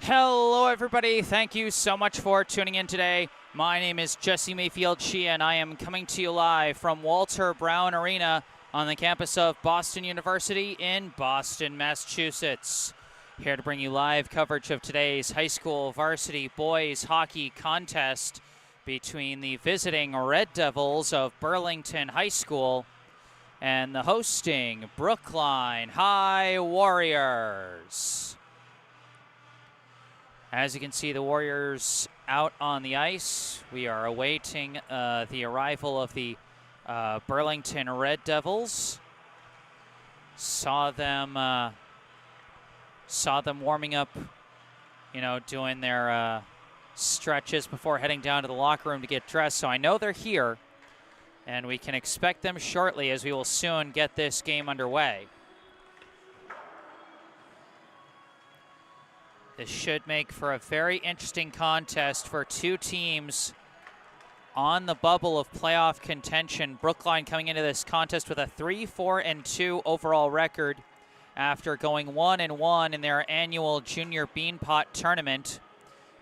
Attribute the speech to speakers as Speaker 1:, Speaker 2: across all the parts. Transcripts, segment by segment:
Speaker 1: Hello, everybody. Thank you so much for tuning in today. My name is Jesse Mayfield-Sheehan. I am coming to you live from Walter Brown Arena on the campus of Boston University in Boston, Massachusetts. Here to bring you live coverage of today's high school varsity boys hockey contest between the visiting Red Devils of Burlington High School and the hosting Brookline High Warriors. As you can see, the Warriors out on the ice. We are awaiting the arrival of the Burlington Red Devils. Saw them warming up, doing their stretches before heading down to the locker room to get dressed. So I know they're here, and we can expect them shortly as we will soon get this game underway. This should make for a very interesting contest for two teams on the bubble of playoff contention. Brookline coming into this contest with a 3-4-2 overall record after going 1-1 in their annual Junior Beanpot tournament,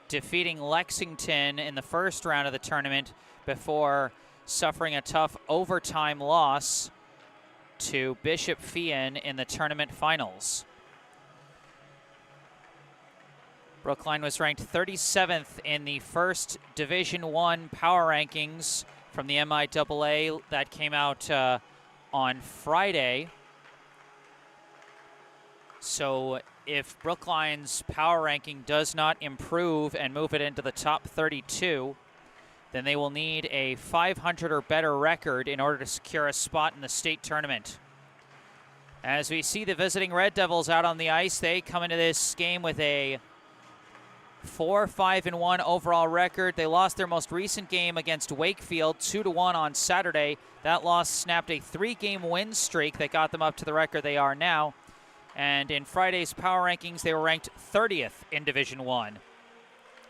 Speaker 1: defeating Lexington in the first round of the tournament before suffering a tough overtime loss to Mayfield-Sheehan in the tournament finals. Brookline was ranked 37th in the first Division I power rankings from the MIAA that came out on Friday. So if Brookline's power ranking does not improve and move it into the top 32, then they will need a 500 or better record in order to secure a spot in the state tournament. As we see the visiting Red Devils out on the ice, they come into this game with a 4-5-1 overall record. They lost their most recent game against Wakefield 2-1 on Saturday. That loss snapped a 3-game win streak that got them up to the record they are now. And in Friday's power rankings, they were ranked 30th in Division I.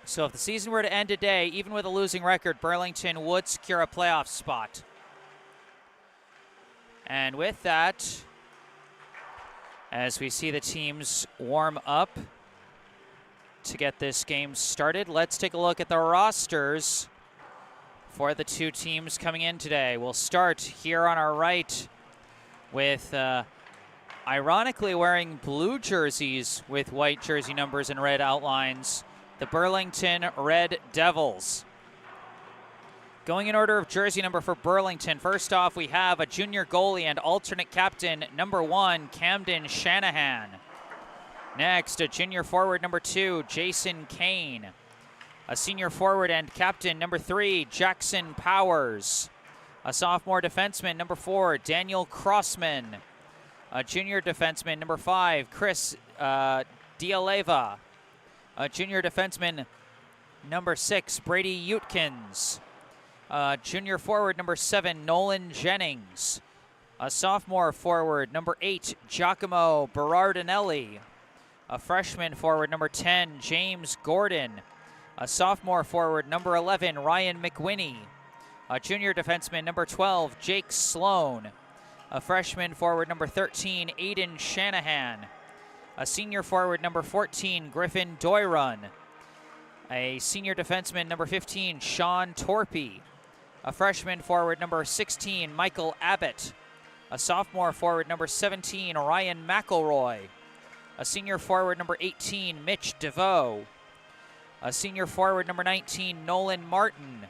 Speaker 1: So if the season were to end today, even with a losing record, Burlington would secure a playoff spot. And with that, as we see the teams warm up to get this game started, let's take a look at the rosters for the two teams coming in today. We'll start here on our right with ironically wearing blue jerseys with white jersey numbers and red outlines, the Burlington Red Devils. Going in order of jersey number for Burlington, first off we have a junior goalie and alternate captain, number 1, Camden Shanahan. Next, a junior forward, number 2, Jason Kane. A senior forward and captain, number 3, Jackson Powers. A sophomore defenseman, number 4, Daniel Crossman. A junior defenseman, number 5, Chris Dialeva. A junior defenseman, number 6, Brady Utkins. A junior forward, number 7, Nolan Jennings. A sophomore forward, number 8, Giacomo Berardinelli. A freshman forward, number 10, James Gordon. A sophomore forward, number 11, Ryan McWinney. A junior defenseman, number 12, Jake Sloan. A freshman forward, number 13, Aiden Shanahan. A senior forward, number 14, Griffin Doyrun. A senior defenseman, number 15, Sean Torpy. A freshman forward, number 16, Michael Abbott. A sophomore forward, number 17, Ryan McElroy. A senior forward, number 18, Mitch DeVoe. A senior forward, number 19, Nolan Martin.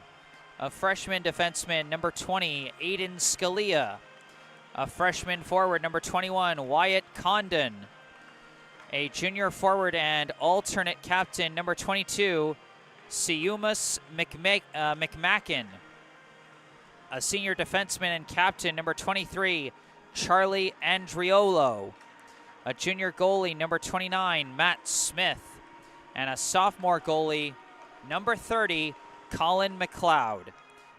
Speaker 1: A freshman defenseman, number 20, Aiden Scalia. A freshman forward, number 21, Wyatt Condon. A junior forward and alternate captain, number 22, Seumas McMacken. A senior defenseman and captain, number 23, Charlie Andriolo. A junior goalie, number 29, Matt Smith. And a sophomore goalie, number 30, Colin McLeod.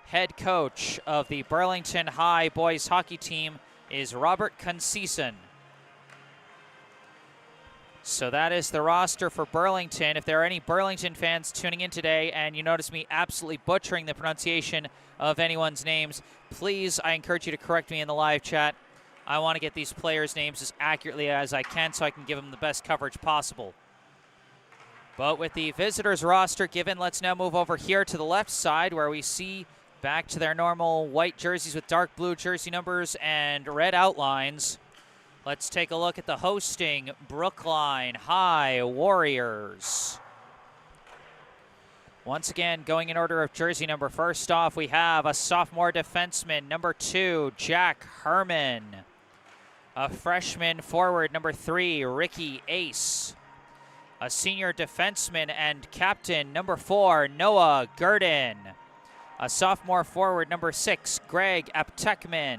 Speaker 1: Head coach of the Burlington High boys hockey team is Robert Conceição. So that is the roster for Burlington. If there are any Burlington fans tuning in today and you notice me absolutely butchering the pronunciation of anyone's names, please, I encourage you to correct me in the live chat. I want to get these players' names as accurately as I can so I can give them the best coverage possible. But with the visitors roster given, let's now move over here to the left side where we see back to their normal white jerseys with dark blue jersey numbers and red outlines. Let's take a look at the hosting Brookline High Warriors. Once again, going in order of jersey number, first off, we have a sophomore defenseman, number 2, Jack Herman. A freshman forward, number 3, Ricky Ace. A senior defenseman and captain, number 4, Noah Gurdon. A sophomore forward, number 6, Greg Aptekman.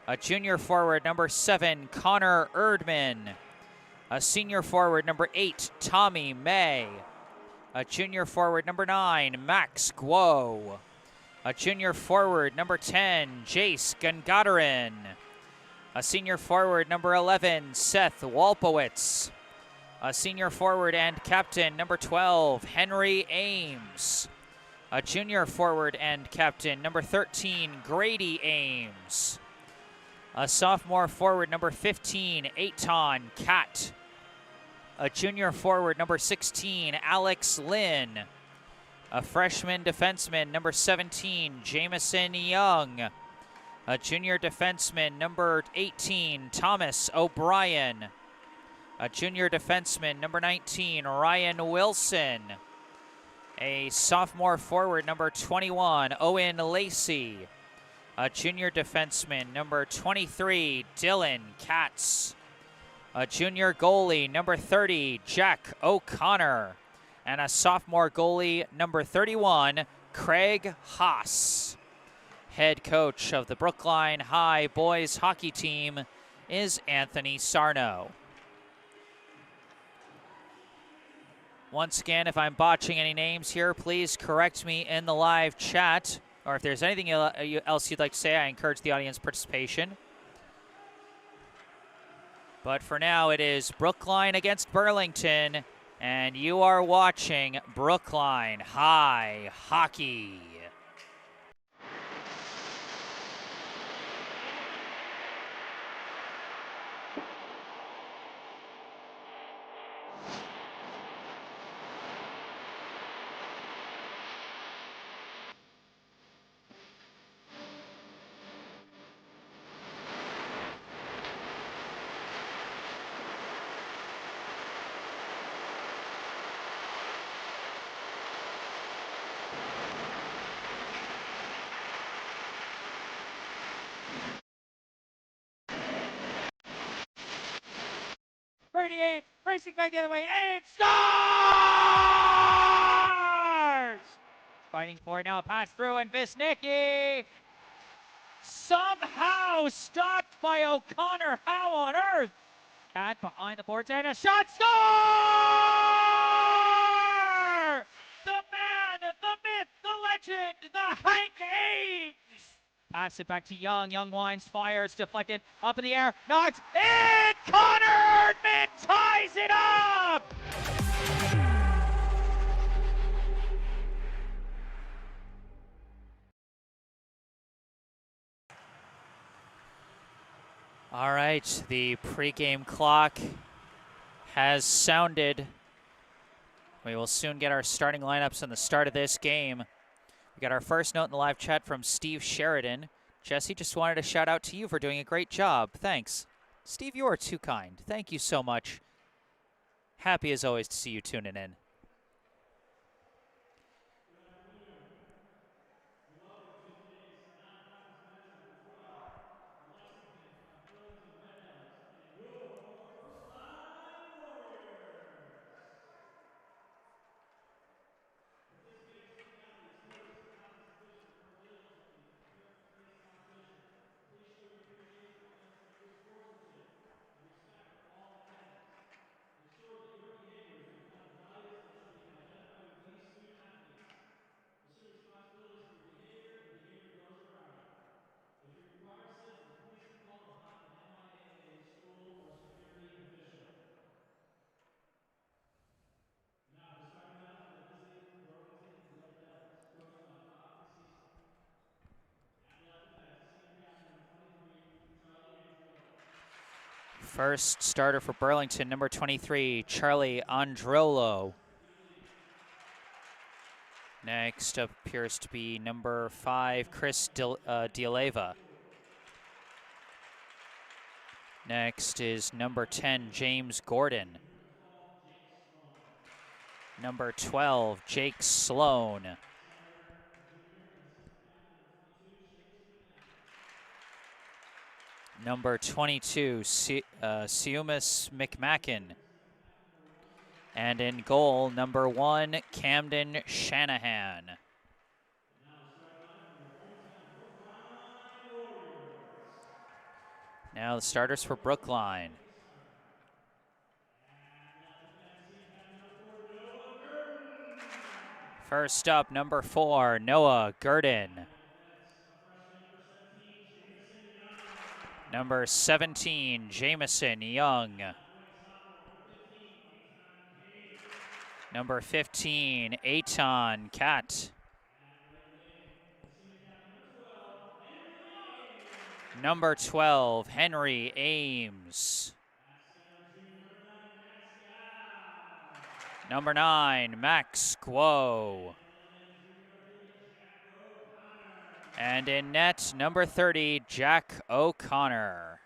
Speaker 1: A junior forward, number 7, Connor Erdman. A senior forward, number 8, Tommy May. A junior forward, number 9, Max Guo. A junior forward, number 10, Jace Gungadarin. A senior forward, number 11, Seth Walpowitz. A senior forward and captain, number 12, Henry Ames. A junior forward and captain, number 13, Grady Ames. A sophomore forward, number 15, Eitan Kat. A junior forward, number 16, Alex Lynn. A freshman defenseman, number 17, Jamison Young. A junior defenseman, number 18, Thomas O'Brien. A junior defenseman, number 19, Ryan Wilson. A sophomore forward, number 21, Owen Lacey. A junior defenseman, number 23, Dylan Katz. A junior goalie, number 30, Jack O'Connor. And a sophomore goalie, number 31, Craig Haas. Head coach of the Brookline High boys hockey team is Anthony Sarno. Once again, if I'm botching any names here, please correct me in the live chat. Or if there's anything else you'd like to say, I encourage the audience participation. But for now, it is Brookline against Burlington, and you are watching Brookline High Hockey. Racing back the other way, and it scores! Fighting for it now, pass through, and Visnicki somehow stopped by O'Connor. How on earth? Cat behind the boards, and a shot, score! The man, the myth, the legend, the Hank Ames! Pass it back to Young. Young winds, fires, deflected, up in the air, knocks, and Connor Erdman ties it up! All right, the pregame clock has sounded. We will soon get our starting lineups on the start of this game. We got our first note in the live chat from Steve Sheridan. Jesse, just wanted to shout out to you for doing a great job. Thanks. Steve, you are too kind. Thank you so much. Happy as always to see you tuning in. First starter for Burlington, number 23, Charlie Androlo. Next up appears to be number 5, Chris D'Aleva. Next is number 10, James Gordon. Number 12, Jake Sloan. Number 22, Seumas McMacken. And in goal, number 1, Camden Shanahan. Now the starters for Brookline. First up, number 4, Noah Gurdon. Number 17, Jamison Young. Number 15, Eitan Kat. Number 12, Henry Ames. Number 9, Max Guo. And in net, number 30, Jack O'Connor.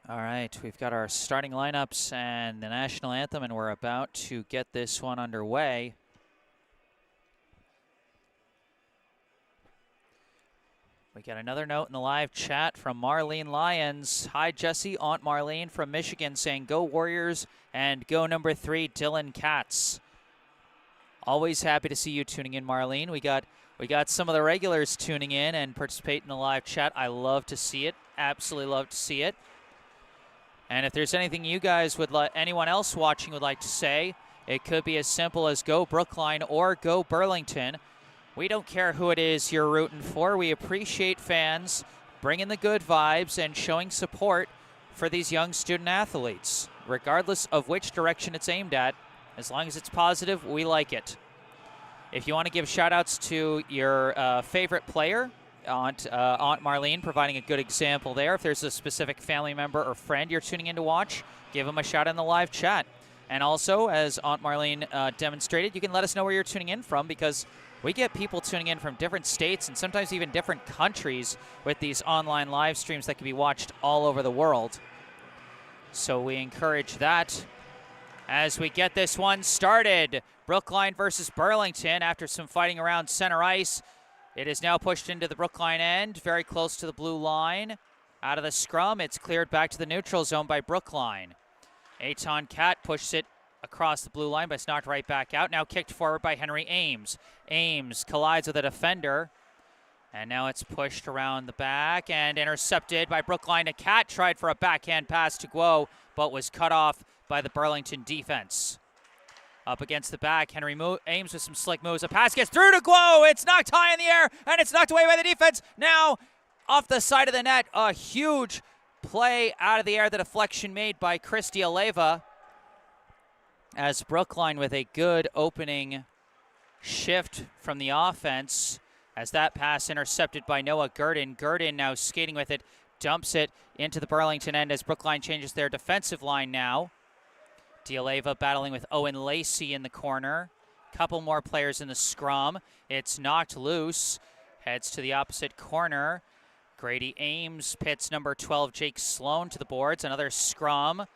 Speaker 1: All right, we've got our starting lineups and the national anthem, and we're about to get this one underway. We got another note in the live chat from Marlene Lyons. Hi, Jesse, Aunt Marlene from Michigan saying, go Warriors and go number 3, Dylan Katz. Always happy to see you tuning in, Marlene. We got some of the regulars tuning in and participating in the live chat. I love to see it. Absolutely love to see it. And if there's anything you guys would like, anyone else watching would like to say, it could be as simple as go Brookline or go Burlington. We don't care who it is you're rooting for. We appreciate fans bringing the good vibes and showing support for these young student athletes, regardless of which direction it's aimed at. As long as it's positive, we like it. If you want to give shout-outs to your favorite player, Aunt Marlene providing a good example there. If there's a specific family member or friend you're tuning in to watch, give them a shout in the live chat. And also, as Aunt Marlene demonstrated, you can let us know where you're tuning in from, because we get people tuning in from different states and sometimes even different countries with these online live streams that can be watched all over the world. So we encourage that as we get this one started. Brookline versus Burlington after some fighting around center ice. It is now pushed into the Brookline end, very close to the blue line. Out of the scrum, it's cleared back to the neutral zone by Brookline. Eitan Kat pushes it across the blue line, but it's knocked right back out. Now kicked forward by Henry Ames. Ames collides with a defender, and now it's pushed around the back and intercepted by Brookline. Kat tried for a backhand pass to Guo, but was cut off by the Burlington defense. Up against the back, Henry Ames with some slick moves. A pass gets through to Guo. It's knocked high in the air, and it's knocked away by the defense. Now off the side of the net. A huge play out of the air. The deflection made by Christy Aleva. As Brookline with a good opening shift from the offense. As that pass intercepted by Noah Gurdon. Gurdon now skating with it. Dumps it into the Burlington end as Brookline changes their defensive line now. D'Aleva battling with Owen Lacey in the corner. Couple more players in the scrum. It's knocked loose. Heads to the opposite corner. Grady Ames pits number 12 Jake Sloan to the boards. Another scrum.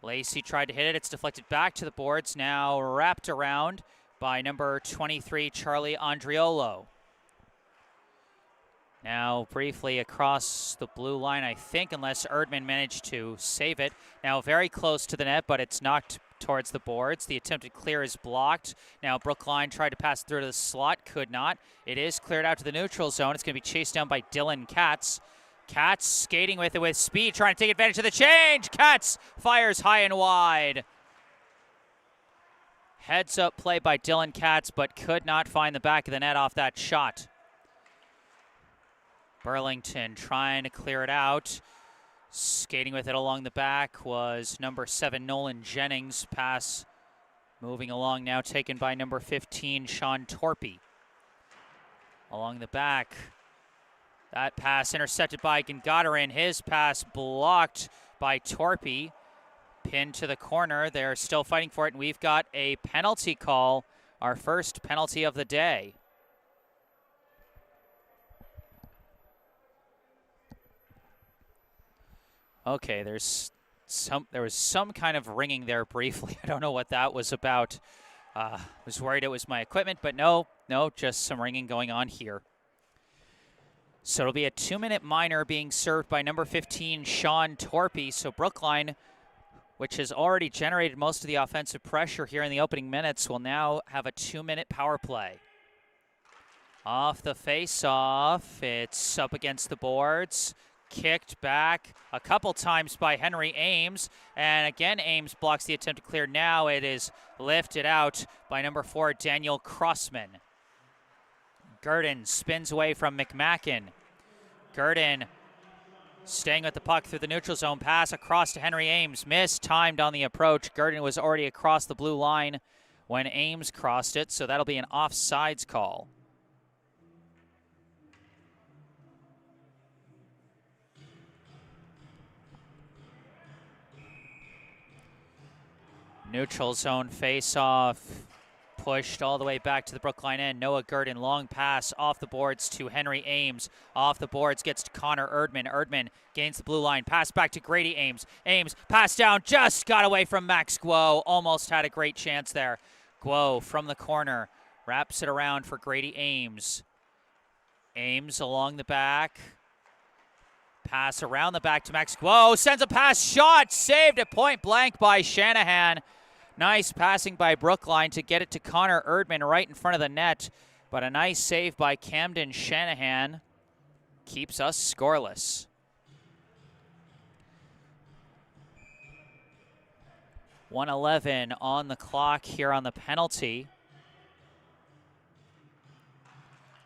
Speaker 1: Lacey tried to hit it. It's deflected back to the boards. Now wrapped around by number 23 Charlie Andriolo. Now briefly across the blue line, I think, unless Erdman managed to save it. Now very close to the net, but it's knocked towards the boards. The attempted clear is blocked. Now Brookline tried to pass through to the slot, could not. It is cleared out to the neutral zone. It's going to be chased down by Dylan Katz. Katz skating with it with speed, trying to take advantage of the change. Katz fires high and wide. Heads up play by Dylan Katz, but could not find the back of the net off that shot. Burlington trying to clear it out. Skating with it along the back was number 7 Nolan Jennings. Pass moving along now, taken by number 15 Sean Torpy. Along the back. That pass intercepted by Gengadarin. His pass blocked by Torpy. Pinned to the corner. They're still fighting for it, and we've got a penalty call. Our first penalty of the day. Okay, there was some kind of ringing there briefly. I don't know what that was about. I was worried it was my equipment, but no, just some ringing going on here. So it'll be a 2-minute minor being served by number 15, Sean Torpy. So Brookline, which has already generated most of the offensive pressure here in the opening minutes, will now have a 2-minute power play. Off the face-off, it's up against the boards. Kicked back a couple times by Henry Ames, and again Ames blocks the attempt to clear. Now it is lifted out by number 4 Daniel Crossman. Gurdon spins away from McMacken. Gurdon staying with the puck through the neutral zone. Pass across to Henry Ames. Mistimed on the approach. Gurdon was already across the blue line when Ames crossed it, so that'll be an offsides call. Neutral zone face-off, pushed all the way back to the Brookline end. Noah Gurdon, long pass off the boards to Henry Ames. Off the boards, gets to Connor Erdman. Erdman gains the blue line. Pass back to Grady Ames. Ames, pass down, just got away from Max Guo. Almost had a great chance there. Guo from the corner, wraps it around for Grady Ames. Ames along the back. Pass around the back to Max Guo. Sends a pass, shot, saved at point blank by Shanahan. Nice passing by Brookline to get it to Connor Erdman right in front of the net. But a nice save by Camden Shanahan keeps us scoreless. .111 on the clock here on the penalty.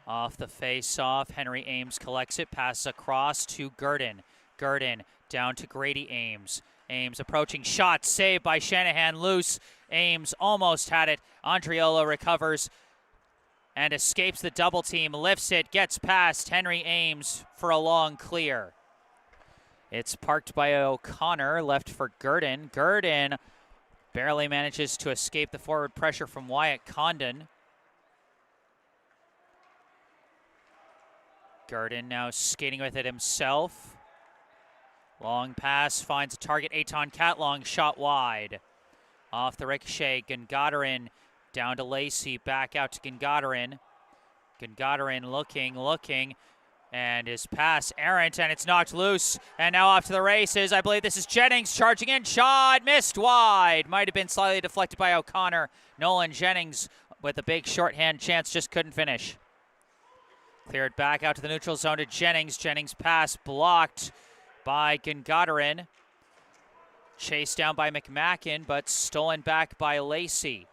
Speaker 1: Off the face-off, Henry Ames collects it, passes across to Gurdon. Gurdon down to Grady Ames. Ames approaching, shot, saved by Shanahan, loose. Ames almost had it. Andriolo recovers and escapes the double team, lifts it, gets past Henry Ames for a long clear. It's parked by O'Connor, left for Gurdon. Gurdon barely manages to escape the forward pressure from Wyatt Condon. Gurdon now skating with it himself. Long pass, finds a target, Eitan Catlong, shot wide. Off the ricochet, Gengadarin down to Lacey, back out to Gengadarin. Gengadarin looking, and his pass errant, and it's knocked loose. And now off to the races. I believe this is Jennings charging in, shot, missed wide. Might have been slightly deflected by O'Connor. Nolan Jennings with a big shorthand chance, just couldn't finish. Cleared back out to the neutral zone to Jennings. Jennings pass blocked by Gengadarin. Chased down by McMacken, but stolen back by Lacey.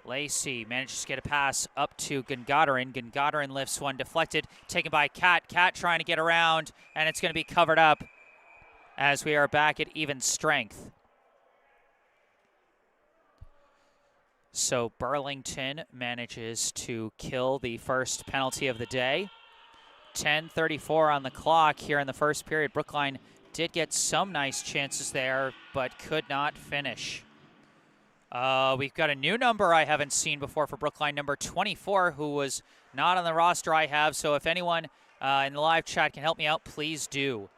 Speaker 1: Lacey manages to get a pass up to Gungadarin. Gungadarin lifts one, deflected, taken by Cat. Cat trying to get around, and it's going to be covered up as we are back at even strength. So Burlington manages to kill the first penalty of the day. 10:34 on the clock here in the first period. Brookline did get some nice chances there, but could not finish. We've got a new number I haven't seen before for Brookline, number 24, who was not on the roster I have. So if anyone in the live chat can help me out, please do.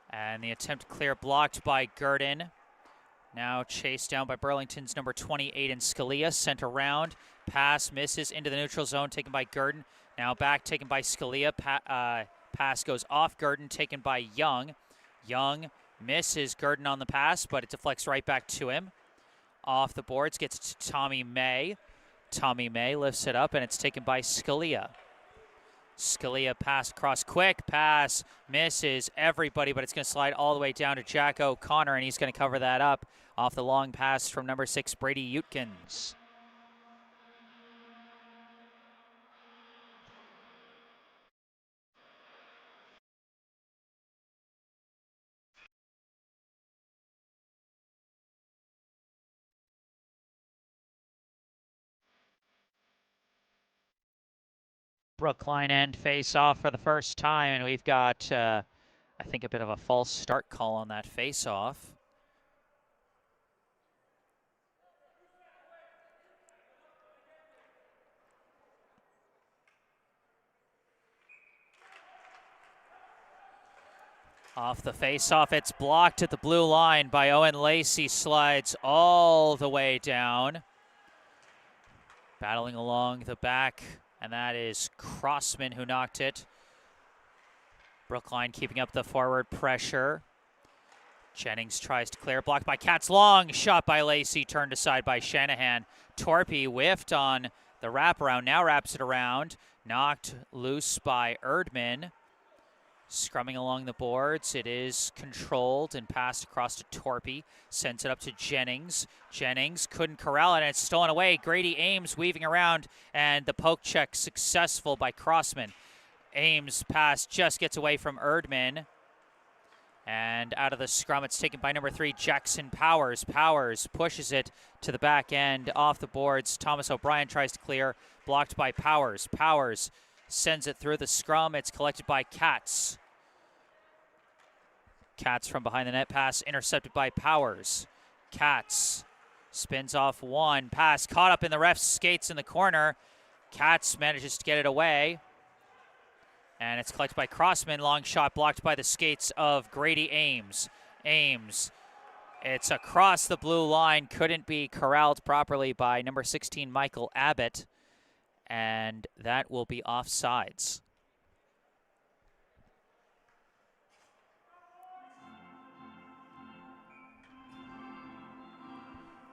Speaker 1: And the attempt to clear blocked by Gurdon. Now chased down by Burlington's number 28 in Scalia. Sent around. Pass misses into the neutral zone, taken by Gurdon. Now back, taken by Scalia. Pass goes off Gurdon, taken by Young. Young misses Gurdon on the pass, but it deflects right back to him. Off the boards, gets to Tommy May. Tommy May lifts it up, and it's taken by Scalia. Scalia pass across, quick pass, misses everybody, but it's going to slide all the way down to Jack O'Connor, and he's going to cover that up off the long pass from number 6, Brady Utkins. Brookline end face off for the first time, and we've got, I think, a bit of a false start call on that face off. Off the face-off, it's blocked at the blue line by Owen Lacey, slides all the way down. Battling along the back, and that is Crossman who knocked it. Brookline keeping up the forward pressure. Jennings tries to clear, blocked by Katz. Long shot by Lacey, turned aside by Shanahan. Torpy whiffed on the wraparound, now wraps it around. Knocked loose by Erdman. Scrumming along the boards, it is controlled and passed across to Torpy. Sends it up to Jennings. Jennings couldn't corral it, and it's stolen away. Grady Ames weaving around, and the poke check successful by Crossman. Ames' pass just gets away from Erdman. And out of the scrum, it's taken by number 3, Jackson Powers. Powers pushes it to the back end, off the boards. Thomas O'Brien tries to clear, blocked by Powers. Powers sends it through the scrum. It's collected by Katz. Katz from behind the net, pass intercepted by Powers. Katz spins off one, pass caught up in the ref's skates in the corner. Katz manages to get it away. And it's collected by Crossman. Long shot blocked by the skates of Grady Ames. Ames, it's across the blue line. Couldn't be corralled properly by number 16, Michael Abbott. And that will be offsides.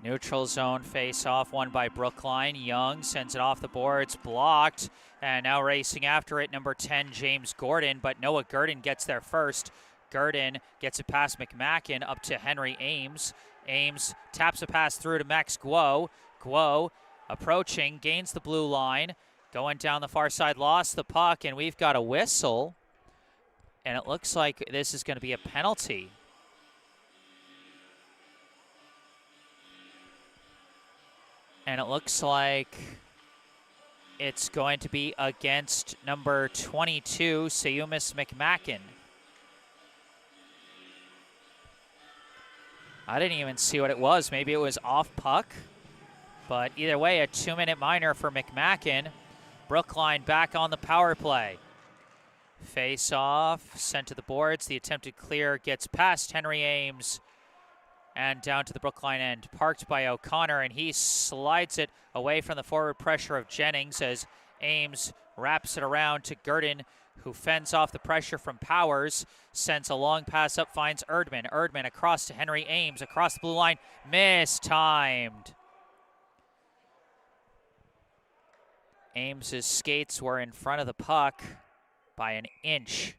Speaker 1: Neutral zone face-off, won by Brookline. Young sends it off the boards, blocked, and now racing after it, number 10, James Gordon, but Noah Gurdon gets there first. Gurdon gets it past McMacken up to Henry Ames. Ames taps a pass through to Max Guo. Guo approaching, gains the blue line, going down the far side, lost the puck, and we've got a whistle, and it looks like this is going to be a penalty. And it looks like it's going to be against number 22, Sayumis McMacken. I didn't even see what it was. Maybe it was off puck. But either way, a 2-minute minor for McMacken. Brookline back on the power play. Face off, sent to the boards. The attempted clear gets past Henry Ames and down to the Brookline end. Parked by O'Connor, and he slides it away from the forward pressure of Jennings as Ames wraps it around to Gurdon, who fends off the pressure from Powers. Sends a long pass up, finds Erdman. Erdman across to Henry Ames, across the blue line. Mistimed. Ames's skates were in front of the puck by an inch.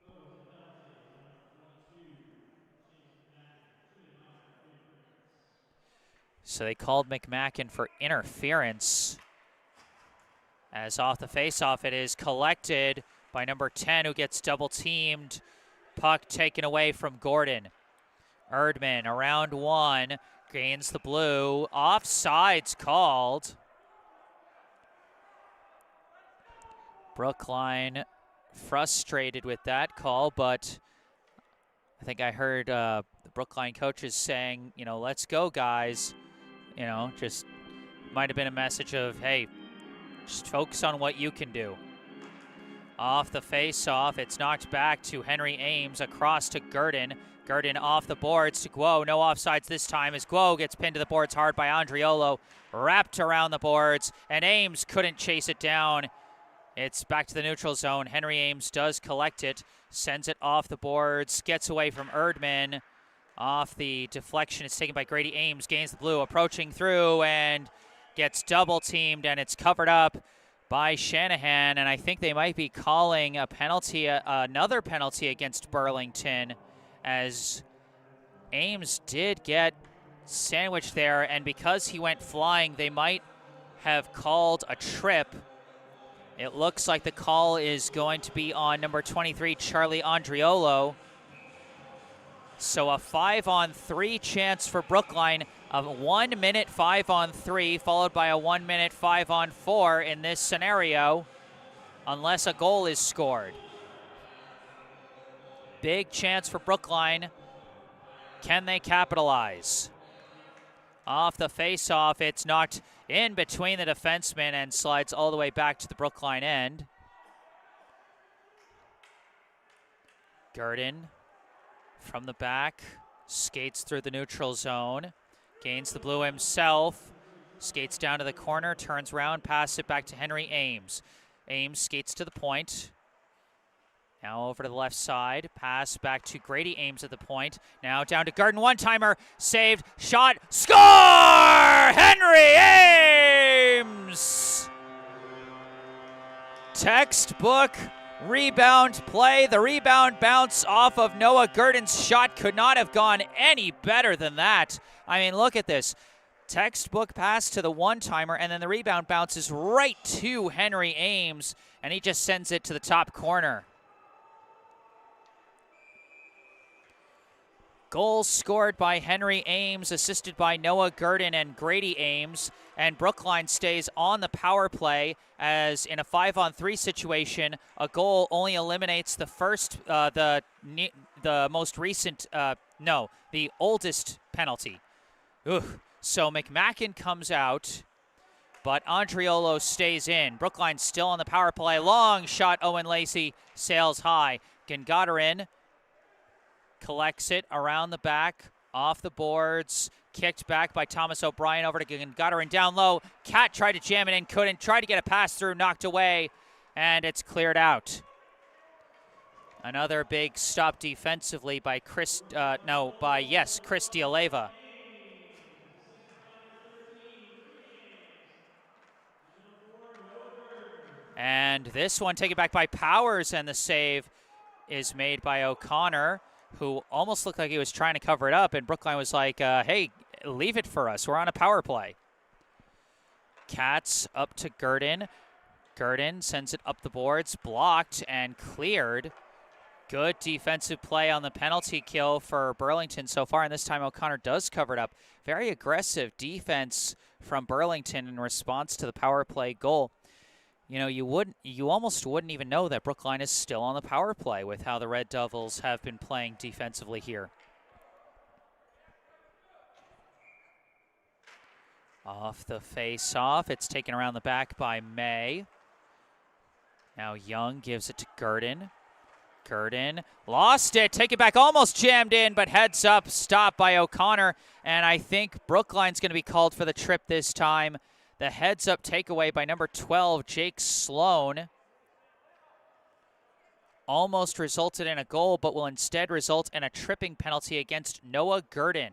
Speaker 1: So they called McMacken for interference. As off the faceoff, it is collected by number 10, who gets double teamed. Puck taken away from Gordon. Erdman around one, gains the blue. Offsides called. Brookline frustrated with that call, but I think I heard the Brookline coaches saying, you know, let's go, guys. You know, just might have been a message of, hey, just focus on what you can do. Off the face-off, it's knocked back to Henry Ames, across to Gurdon. Gurdon off the boards to Guo. No offsides this time as Guo gets pinned to the boards hard by Andriolo. Wrapped around the boards, and Ames couldn't chase it down. It's back to the neutral zone. Henry Ames does collect it, sends it off the boards, gets away from Erdman. Off the deflection, it's taken by Grady Ames, gains the blue, approaching through, and gets double-teamed, and it's covered up by Shanahan, and I think they might be calling a penalty, another penalty against Burlington, as Ames did get sandwiched there, and because he went flying, they might have called a trip. It looks like the call is going to be on number 23, Charlie Andriolo. So a 5-on-3 chance for Brookline, a 1 minute 5-on-3, followed by a 1 minute 5-on-4 in this scenario, unless a goal is scored. Big chance for Brookline. Can they capitalize? Off the face-off, it's knocked in between the defensemen and slides all the way back to the Brookline end. Gurdon from the back, skates through the neutral zone, gains the blue himself, skates down to the corner, turns around, passes it back to Henry Ames. Ames skates to the point. Now over to the left side, pass back to Grady Ames at the point. Now down to Gurdon, one-timer, saved, shot, score! Henry Ames! Textbook rebound play. The rebound bounce off of Noah Gurdon's shot could not have gone any better than that. I mean, look at this. Textbook pass to the one-timer, and then the rebound bounces right to Henry Ames, and he just sends it to the top corner. Goals scored by Henry Ames, assisted by Noah Gurdon and Grady Ames, and Brookline stays on the power play, as in a 5-on-3 situation, a goal only eliminates the first, the most recent, the oldest penalty. So McMacken comes out, but Andriolo stays in. Brookline still on the power play. Long shot, Owen Lacey sails high. Gengadarin collects it around the back, off the boards, kicked back by Thomas O'Brien over to Gengadarin down low. Cat tried to jam it in, couldn't. Tried to get a pass through, knocked away, and it's cleared out. Another big stop defensively by Chris D'Aleva. And this one taken back by Powers, and the save is made by O'Connor, who almost looked like he was trying to cover it up, and Brookline was like, hey, leave it for us. We're on a power play. Katz up to Gurdon. Gurdon sends it up the boards, blocked and cleared. Good defensive play on the penalty kill for Burlington so far, and this time O'Connor does cover it up. Very aggressive defense from Burlington in response to the power play goal. You know, you almost wouldn't even know that Brookline is still on the power play with how the Red Devils have been playing defensively here. Off the face-off, it's taken around the back by May. Now Young gives it to Gurdon. Gurdon lost it, take it back, almost jammed in, but heads up, stopped by O'Connor, and I think Brookline's going to be called for the trip this time. The heads-up takeaway by number 12, Jake Sloan, almost resulted in a goal, but will instead result in a tripping penalty against Noah Gurdon.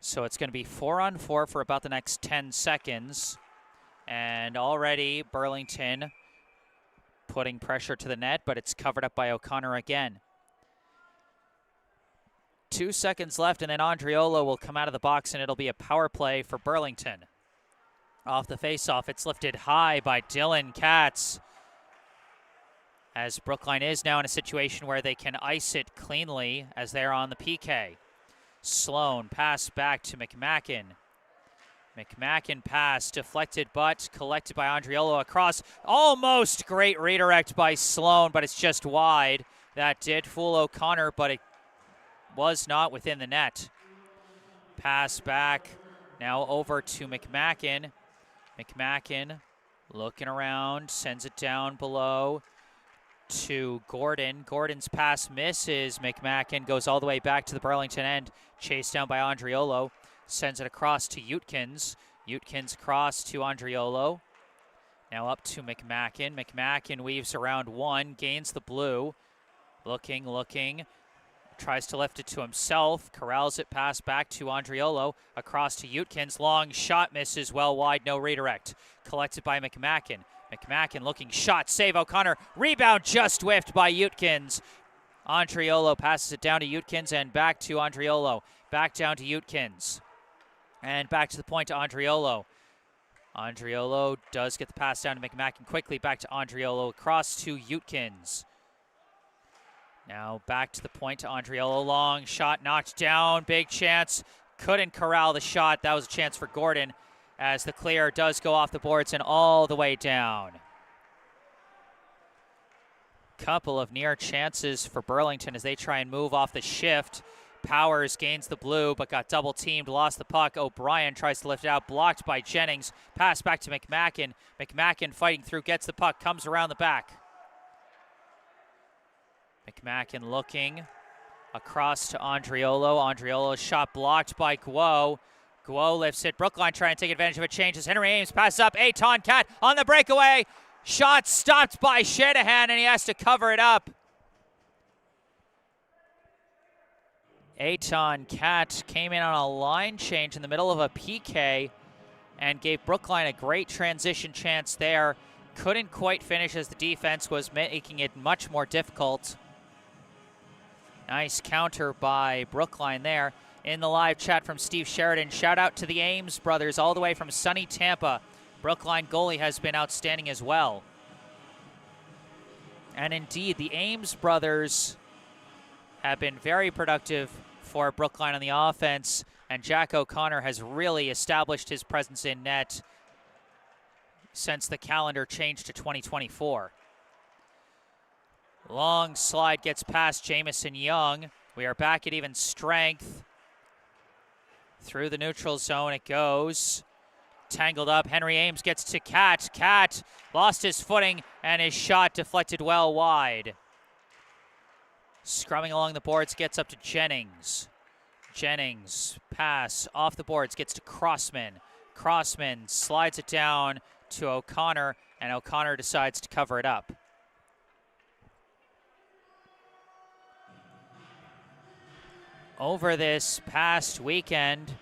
Speaker 1: So it's going to be 4-on-4 for about the next 10 seconds. And already Burlington putting pressure to the net, but it's covered up by O'Connor again. 2 seconds left, and then Andriolo will come out of the box, and it'll be a power play for Burlington. Off the faceoff, it's lifted high by Dylan Katz, as Brookline is now in a situation where they can ice it cleanly as they're on the PK. Sloan pass back to McMacken. McMacken pass deflected but collected by Andriolo across. Almost great redirect by Sloan, but it's just wide. That did fool O'Connor, but it was not within the net. Pass back now over to McMacken. McMacken looking around, sends it down below to Gordon. Gordon's pass misses. McMacken goes all the way back to the Burlington end, chased down by Andriolo. Sends it across to Utkins. Utkins across to Andriolo. Now up to McMacken. McMacken weaves around one, gains the blue. Looking. Tries to lift it to himself. Corrals it, pass back to Andriolo. Across to Utkins. Long shot misses well wide, no redirect. Collected by McMacken. McMacken looking shot, save O'Connor. Rebound just whiffed by Utkins. Andriolo passes it down to Utkins and back to Andriolo. Back down to Utkins. And back to the point to Andriolo. Andriolo does get the pass down to McMacken quickly. Back to Andriolo, across to Utkins. Now back to the point to Andriolo. Long shot knocked down. Big chance. Couldn't corral the shot. That was a chance for Gordon as the clear does go off the boards and all the way down. Couple of near chances for Burlington as they try and move off the shift. Powers gains the blue, but got double teamed, lost the puck. O'Brien tries to lift it out, blocked by Jennings. Pass back to McMacken. McMacken fighting through, gets the puck, comes around the back. McMacken looking across to Andriolo. Andriolo's shot blocked by Guo. Guo lifts it. Brookline trying to take advantage of a change as Henry Ames passes up. Eitan Cat on the breakaway. Shot stopped by Shanahan, and he has to cover it up. Eitan Cat came in on a line change in the middle of a PK and gave Brookline a great transition chance there. Couldn't quite finish as the defense was making it much more difficult. Nice counter by Brookline there. In the live chat from Steve Sheridan, shout out to the Ames brothers all the way from sunny Tampa. Brookline goalie has been outstanding as well. And indeed, the Ames brothers have been very productive for Brookline on the offense, and Jack O'Connor has really established his presence in net since the calendar changed to 2024. Long slide gets past Jamison Young. We are back at even strength. Through the neutral zone it goes. Tangled up. Henry Ames gets to Cat. Cat lost his footing and his shot deflected well wide. Scrumming along the boards, gets up to Jennings. Jennings, pass off the boards, gets to Crossman. Crossman slides it down to O'Connor, and O'Connor decides to cover it up. Over this past weekend,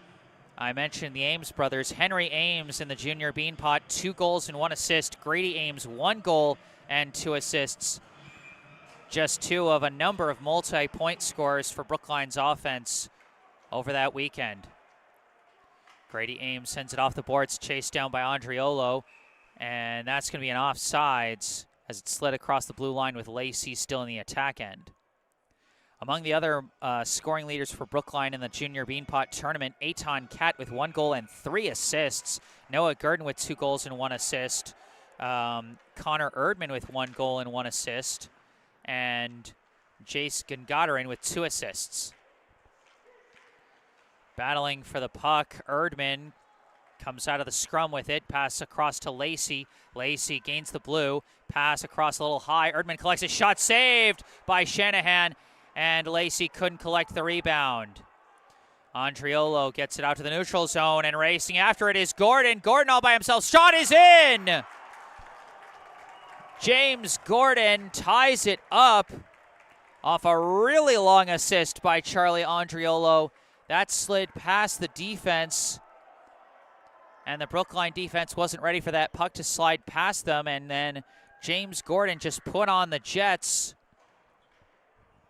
Speaker 1: I mentioned the Ames brothers. Henry Ames in the junior Beanpot, 2 goals and 1 assist. Grady Ames, 1 goal and 2 assists. Just 2 of a number of multi-point scores for Brookline's offense over that weekend. Grady Ames sends it off the boards, chased down by Andriolo, and that's going to be an offsides as it slid across the blue line with Lacey still in the attack end. Among the other scoring leaders for Brookline in the Junior Beanpot tournament, Eitan Cat with 1 goal and 3 assists. Noah Gurdon with 2 goals and 1 assist. Connor Erdman with 1 goal and 1 assist. And Jace Gungadarin with 2 assists. Battling for the puck, Erdman comes out of the scrum with it. Pass across to Lacey. Lacey gains the blue. Pass across a little high. Erdman collects a shot, saved by Shanahan. And Lacey couldn't collect the rebound. Andriolo gets it out to the neutral zone, and racing after it is Gordon. Gordon all by himself. Shot is in! James Gordon ties it up off a really long assist by Charlie Andriolo. That slid past the defense, and the Brookline defense wasn't ready for that puck to slide past them, and then James Gordon just put on the Jets,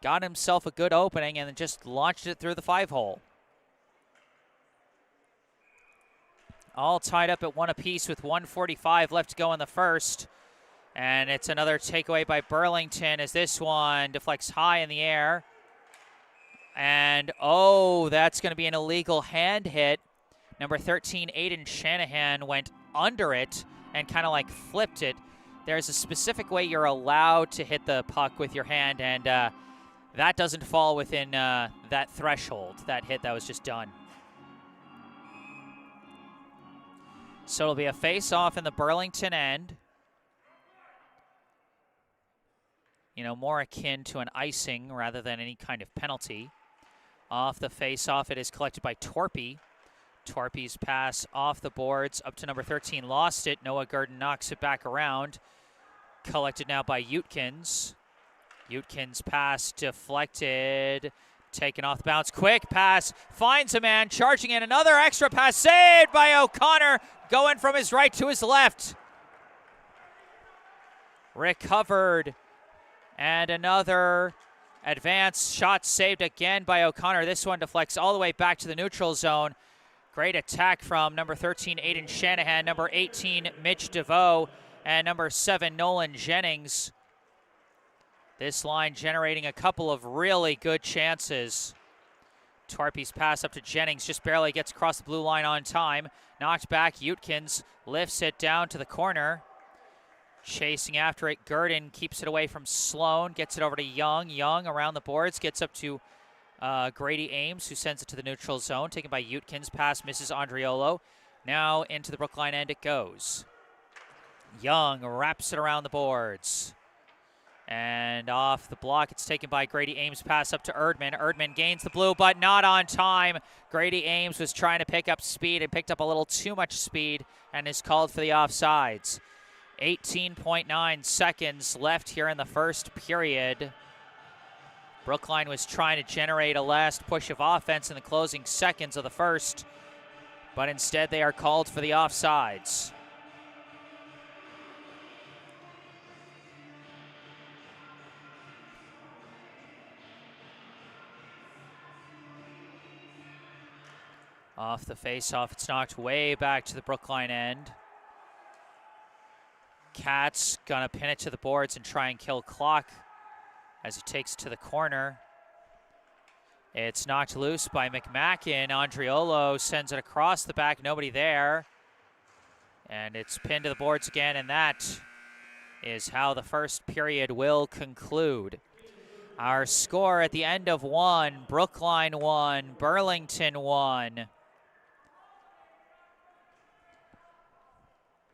Speaker 1: got himself a good opening, and then just launched it through the 5-hole. All tied up at 1 apiece with 1:45 left to go in the first. And it's another takeaway by Burlington as this one deflects high in the air. And, oh, that's going to be an illegal hand hit. Number 13, Aiden Shanahan, went under it and kind of like flipped it. There's a specific way you're allowed to hit the puck with your hand, and that doesn't fall within that threshold, that hit that was just done. So it'll be a face-off in the Burlington end. You know, more akin to an icing rather than any kind of penalty. Off the face-off, it is collected by Torpy. Torpy's pass off the boards up to number 13, lost it. Noah Gurdon knocks it back around. Collected now by Utkins. Utkins' pass deflected. Taken off the bounce. Quick pass. Finds a man. Charging in. Another extra pass. Saved by O'Connor. Going from his right to his left. Recovered. And another advance shot saved again by O'Connor. This one deflects all the way back to the neutral zone. Great attack from number 13, Aiden Shanahan, number 18, Mitch DeVoe, and number 7, Nolan Jennings. This line generating a couple of really good chances. Torpy's pass up to Jennings just barely gets across the blue line on time. Knocked back, Utkins lifts it down to the corner. Chasing after it, Gurdon keeps it away from Sloan, gets it over to Young. Young around the boards, gets up to Grady Ames, who sends it to the neutral zone. Taken by Utkins, pass misses Andriolo. Now into the Brookline end it goes. Young wraps it around the boards. And off the block, it's taken by Grady Ames, pass up to Erdman. Erdman gains the blue, but not on time. Grady Ames was trying to pick up speed and picked up a little too much speed and is called for the offsides. 18.9 seconds left here in the first period. Brookline was trying to generate a last push of offense in the closing seconds of the first, but instead they are called for the offsides. Off the face-off, it's knocked way back to the Brookline end. Katz gonna pin it to the boards and try and kill clock as he takes it to the corner. It's knocked loose by McMacken. Andriolo sends it across the back, nobody there. And it's pinned to the boards again, and that is how the first period will conclude. Our score at the end of 1, Brookline 1, Burlington 1.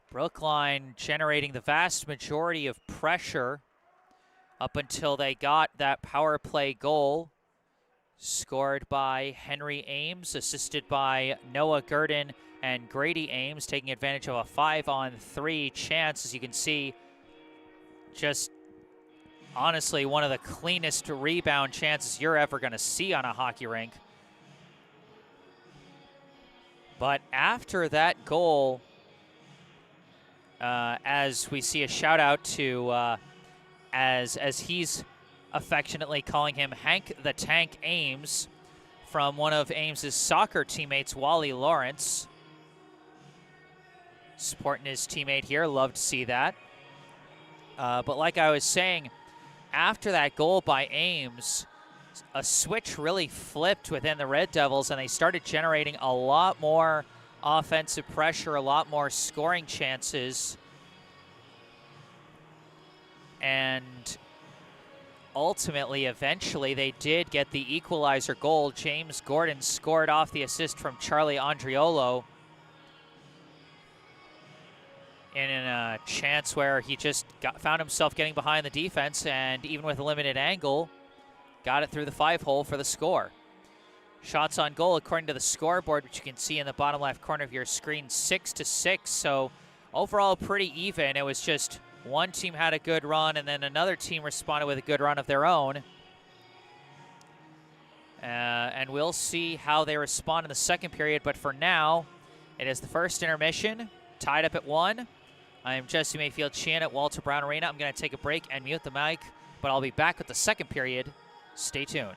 Speaker 1: Brookline generating the vast majority of pressure up until they got that power play goal, scored by Henry Ames, assisted by Noah Gurdon and Grady Ames, taking advantage of a 5-on-3 chance. As you can see, just honestly one of the cleanest rebound chances you're ever going to see on a hockey rink. But after that goal, as we see a shout out to, as he's affectionately calling him Hank the Tank Ames, from one of Ames's soccer teammates, Wally Lawrence. Supporting his teammate here, love to see that. But like I was saying, after that goal by Ames, a switch really flipped within the Red Devils, and they started generating a lot more offensive pressure, a lot more scoring chances. And ultimately, eventually, they did get the equalizer goal. James Gordon scored off the assist from Charlie Andriolo in a chance where he just found himself getting behind the defense, and even with a limited angle, got it through the 5-hole for the score. Shots on goal, according to the scoreboard, which you can see in the bottom left corner of your screen, 6-6. So overall, pretty even. It was just one team had a good run, and then another team responded with a good run of their own. And we'll see how they respond in the second period. But for now, it is the first intermission, tied up at 1. I am Jesse Mayfield-Sheehan at Walter Brown Arena. I'm going to take a break and mute the mic, but I'll be back with the second period. Stay tuned.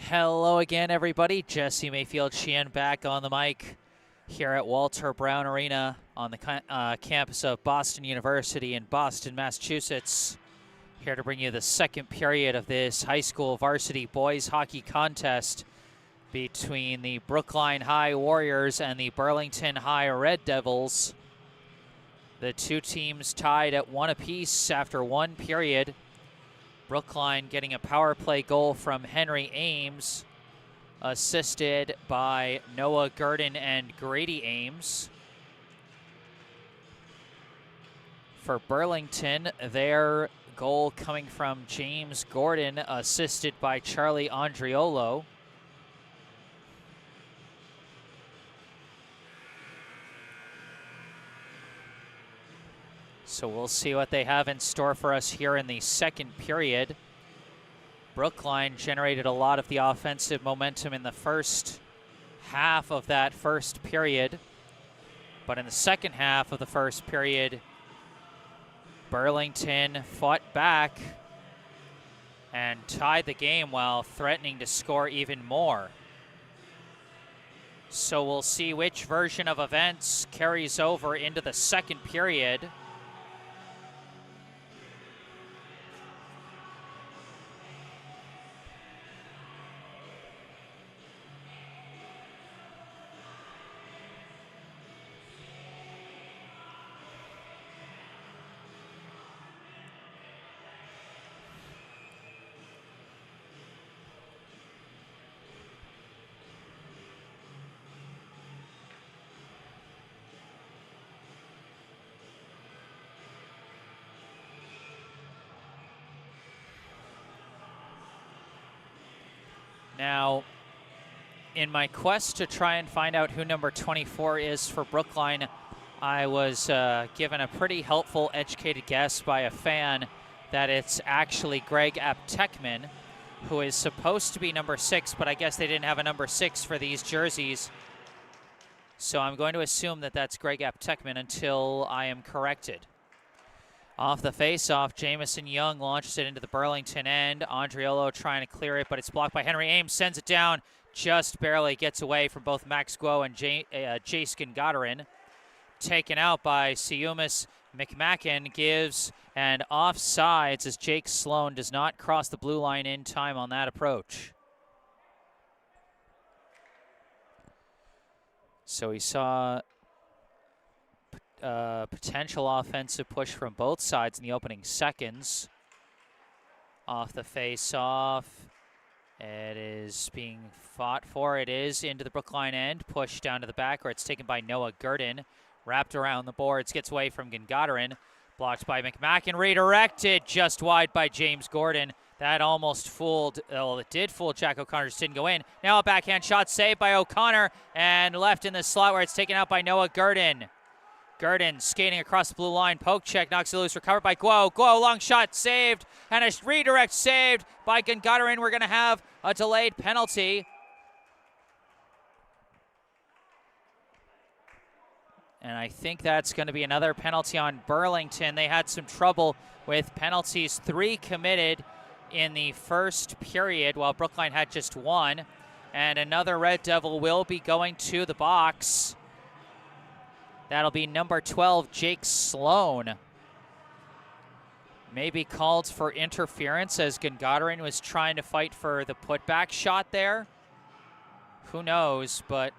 Speaker 1: Hello again, everybody. Jesse Mayfield-Sheehan back on the mic here at Walter Brown Arena on the campus of Boston University in Boston, Massachusetts. Here to bring you the second period of this high school varsity boys hockey contest between the Brookline High Warriors and the Burlington High Red Devils. The two teams tied at 1 apiece after one period. Brookline getting a power play goal from Henry Ames, assisted by Noah Gurdon and Grady Ames. For Burlington, their goal coming from James Gordon, assisted by Charlie Andriolo. So we'll see what they have in store for us here in the second period. Brookline generated a lot of the offensive momentum in the first half of that first period. But in the second half of the first period, Burlington fought back and tied the game while threatening to score even more. So we'll see which version of events carries over into the second period. Now, in my quest to try and find out who number 24 is for Brookline, I was given a pretty helpful, educated guess by a fan that it's actually Greg Aptekman, who is supposed to be number 6, but I guess they didn't have a number 6 for these jerseys. So I'm going to assume that that's Greg Aptekman until I am corrected. Off the face-off, Jamison Young launches it into the Burlington end. Andriolo trying to clear it, but it's blocked by Henry Ames. Sends it down, just barely gets away from both Max Guo and Jace Gingodarin. Taken out by Siumas McMacken, gives an offsides as Jake Sloan does not cross the blue line in time on that approach. So we saw potential offensive push from both sides in the opening seconds. Off the face-off, it is being fought for. It is into the Brookline end, pushed down to the back, where it's taken by Noah Gurdon. Wrapped around the boards, gets away from Gingodarin. Blocked by McMacken, redirected just wide by James Gordon. That almost fooled, well, it did fool Jack O'Connor, just didn't go in. Now a backhand shot saved by O'Connor and left in the slot where it's taken out by Noah Gurdon. Gurdon skating across the blue line. Poke check, knocks it loose, recovered by Guo. Guo, long shot, saved, and a redirect saved by Gingodarin. We're going to have a delayed penalty. And I think that's going to be another penalty on Burlington. They had some trouble with penalties, 3 committed in the first period, while Brookline had just 1. And another Red Devil will be going to the box. That'll be number 12, Jake Sloan. Maybe called for interference as Gingodarin was trying to fight for the putback shot there. Who knows, but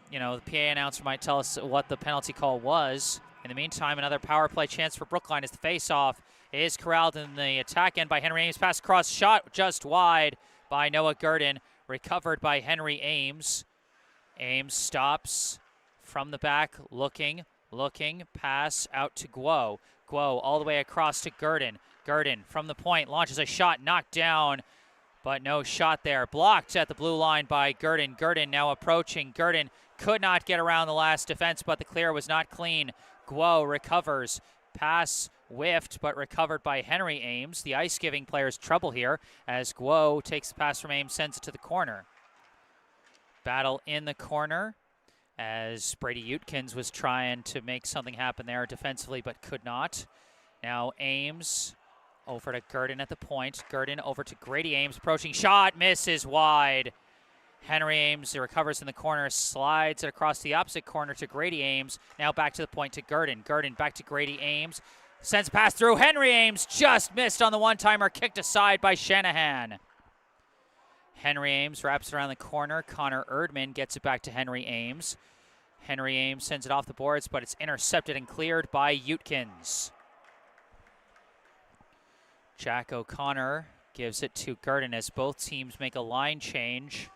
Speaker 1: you know, the PA announcer might tell us what the penalty call was. In the meantime, another power play chance for Brookline as the face-off is corralled in the attack end by Henry Ames. Pass across, shot just wide by Noah Gurdon, recovered by Henry Ames. Ames stops from the back, looking, pass out to Guo. Guo all the way across to Gurdon. Gurdon from the point, launches a shot, knocked down, but no shot there. Blocked at the blue line by Gurdon. Gurdon now approaching. Gurdon could not get around the last defense, but the clear was not clean. Guo recovers. Pass whiffed, but recovered by Henry Ames. The ice giving players trouble here as Guo takes the pass from Ames, sends it to the corner. Battle in the corner as Brady Utkins was trying to make something happen there defensively, but could not. Now Ames Over to Gurdon at the point. Gurdon over to Grady Ames. Approaching shot. Misses wide. Henry Ames recovers in the corner. Slides it across the opposite corner to Grady Ames. Now back to the point to Gurdon. Gurdon back to Grady Ames. Sends a pass through. Henry Ames just missed on the one-timer. Kicked aside by Shanahan. Henry Ames wraps it around the corner. Connor Erdman gets it back to Henry Ames. Henry Ames sends it off the boards, but it's intercepted and cleared by Utkins. Jack O'Connor gives it to Gurdon as both teams make a line change.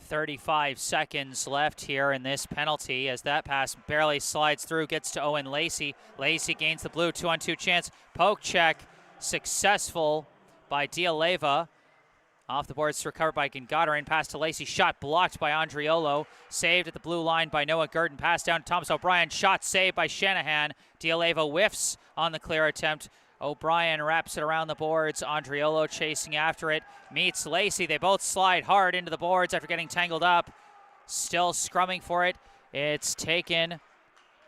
Speaker 1: 35 seconds left here in this penalty as that pass barely slides through, gets to Owen Lacey. Lacey gains the blue 2-on-2 chance. Poke check successful by Dialeva. Off the boards, recovered by Gingadarin. Pass to Lacey. Shot blocked by Andriolo. Saved at the blue line by Noah Gurdon. Pass down to Thomas O'Brien. Shot saved by Shanahan. Dialeva whiffs on the clear attempt. O'Brien wraps it around the boards. Andriolo chasing after it. Meets Lacey. They both slide hard into the boards after getting tangled up. Still scrumming for it. It's taken.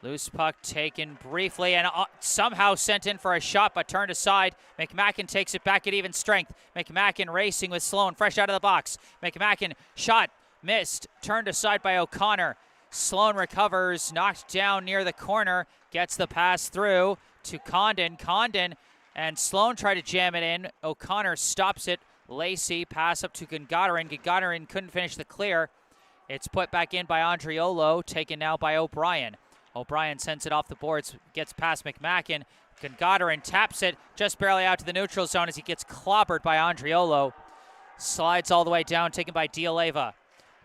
Speaker 1: Loose puck taken briefly and somehow sent in for a shot but turned aside. McMacken takes it back at even strength. McMacken racing with Sloan fresh out of the box. McMacken shot missed. Turned aside by O'Connor. Sloan recovers. Knocked down near the corner. Gets the pass through to Condon. Condon and Sloan try to jam it in. O'Connor stops it. Lacey pass up to Gingadarin. Gingadarin couldn't finish the clear. It's put back in by Andriolo. Taken now by O'Brien. O'Brien sends it off the boards, gets past McMacken. Gingadarin taps it just barely out to the neutral zone as he gets clobbered by Andriolo. Slides all the way down, taken by Dialeva.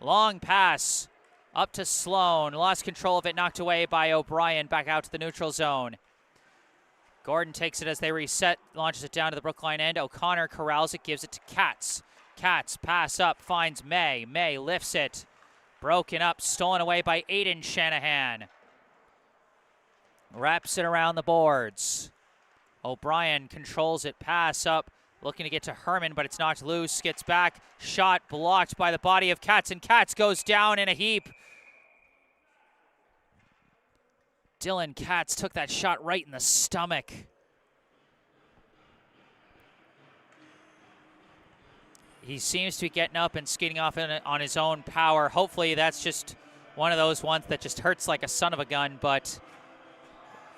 Speaker 1: Long pass up to Sloan. Lost control of it, knocked away by O'Brien, back out to the neutral zone. Gordon takes it as they reset, launches it down to the Brookline end. O'Connor corrals it, gives it to Katz. Katz pass up, finds May. May lifts it. Broken up, stolen away by Aiden Shanahan. Wraps it around the boards. O'Brien controls it, pass up, looking to get to Herman, but it's knocked loose, gets back, shot blocked by the body of Katz, and Katz goes down in a heap. Dylan Katz took that shot right in the stomach. He seems to be getting up and skating off on his own power. Hopefully that's just one of those ones that just hurts like a son of a gun, but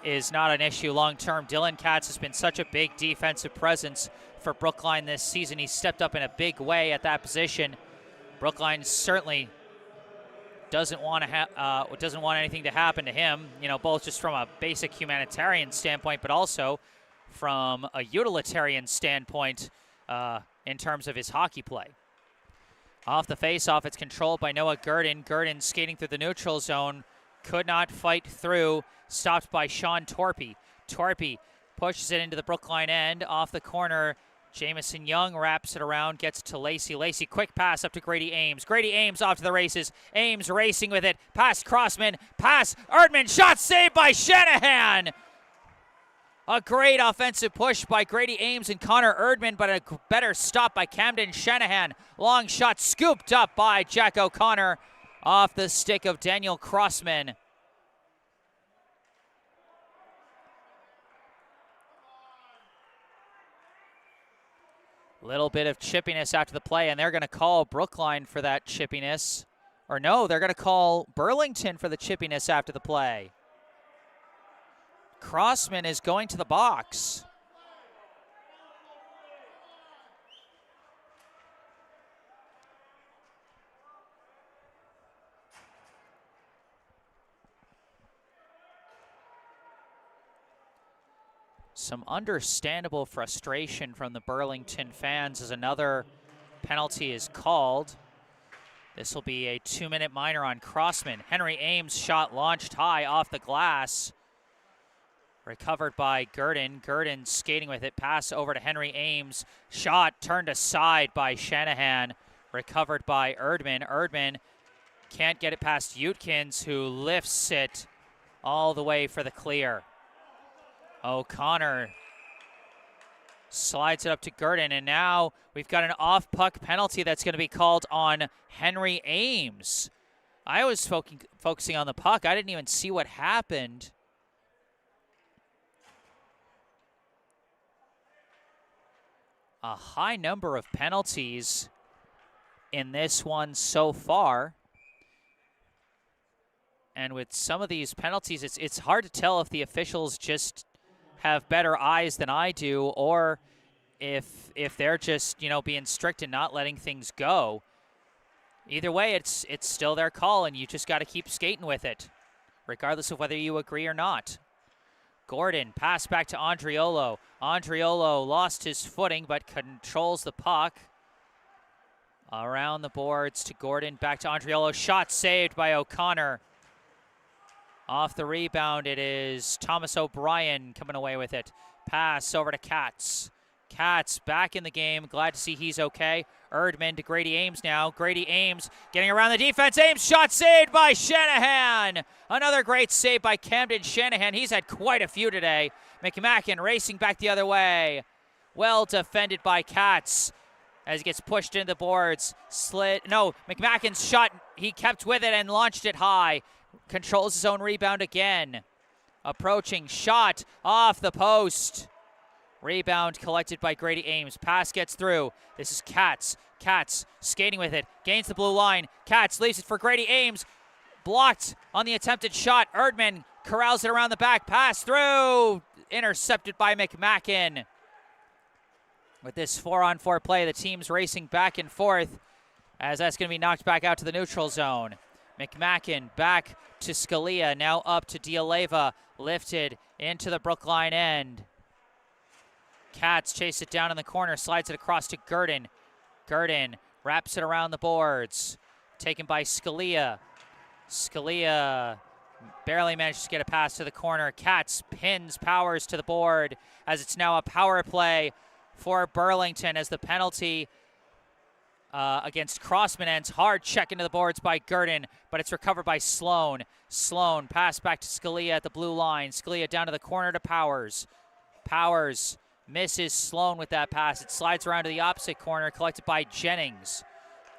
Speaker 1: is not an issue long term. Dylan Katz has been such a big defensive presence for Brookline this season. He stepped up in a big way at that position. Brookline certainly doesn't want anything to happen to him, you know, both just from a basic humanitarian standpoint, but also from a utilitarian standpoint in terms of his hockey play. Off the face-off, it's controlled by Noah Gurdon. Gurdon skating through the neutral zone. Could not fight through. Stopped by Sean Torpy. Torpy pushes it into the Brookline end. Off the corner, Jamison Young wraps it around, gets it to Lacey. Lacey, quick pass up to Grady Ames. Grady Ames off to the races. Ames racing with it. Pass Crossman. Pass Erdman. Shot saved by Shanahan. A great offensive push by Grady Ames and Connor Erdman, but a better stop by Camden Shanahan. Long shot scooped up by Jack O'Connor off the stick of Daniel Crossman. Little bit of chippiness after the play, and they're going to call Brookline for that chippiness. Or no, they're going to call Burlington for the chippiness after the play. Crossman is going to the box. Some understandable frustration from the Burlington fans as another penalty is called. This will be a 2-minute minor on Crossman. Henry Ames' shot launched high off the glass. Recovered by Gurdon. Gurdon skating with it. Pass over to Henry Ames. Shot turned aside by Shanahan. Recovered by Erdman. Erdman can't get it past Utkins, who lifts it all the way for the clear. O'Connor slides it up to Gurdon, and now we've got an off-puck penalty that's going to be called on Henry Ames. I was focusing on the puck. I didn't even see what happened. a high number of penalties in this one so far. And with some of these penalties, it's hard to tell if the officials just have better eyes than I do, or if they're just, being strict and not letting things go. Either way, it's still their call, and you just got to keep skating with it, regardless of whether you agree or not. Gordon, pass back to Andriolo. Andriolo lost his footing, but controls the puck. Around the boards to Gordon, back to Andriolo. Shot saved by O'Connor. Off the rebound, it is Thomas O'Brien coming away with it. Pass over to Katz. Katz back in the game. Glad to see he's okay. Erdman to Grady Ames now. Grady Ames getting around the defense. Ames shot saved by Shanahan. Another great save by Camden Shanahan. He's had quite a few today. McMacken racing back the other way. Well defended by Katz as he gets pushed into the boards. McMacken's shot, he kept with it and launched it high. Controls his own rebound again. Approaching, shot off the post. Rebound collected by Grady Ames. Pass gets through. This is Katz. Katz skating with it. Gains the blue line. Katz leaves it for Grady Ames. Blocked on the attempted shot. Erdman corrals it around the back. Pass through. Intercepted by McMacken. With this 4-on-4 play, the team's racing back and forth as that's going to be knocked back out to the neutral zone. McMacken back to Scalia. Now up to D'Aleva. Lifted into the Brookline end. Katz chases it down in the corner, slides it across to Gurdon. Gurdon wraps it around the boards. Taken by Scalia. Scalia barely manages to get a pass to the corner. Katz pins Powers to the board as it's now a power play for Burlington as the penalty against Crossman ends. Hard check into the boards by Gurdon, but it's recovered by Sloan. Sloan pass back to Scalia at the blue line. Scalia down to the corner to Powers. Powers misses Sloan with that pass. It slides around to the opposite corner, collected by Jennings.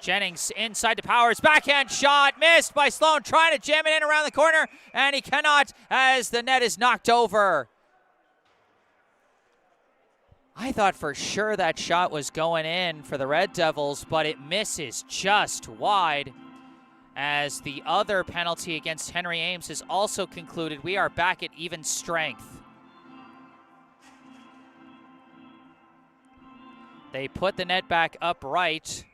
Speaker 1: Jennings inside to Powers. Backhand shot missed by Sloan, trying to jam it in around the corner, and he cannot as the net is knocked over. I thought for sure that shot was going in for the Red Devils, but it misses just wide. As the other penalty against Henry Ames is also concluded, we are back at even strength. They put the net back upright.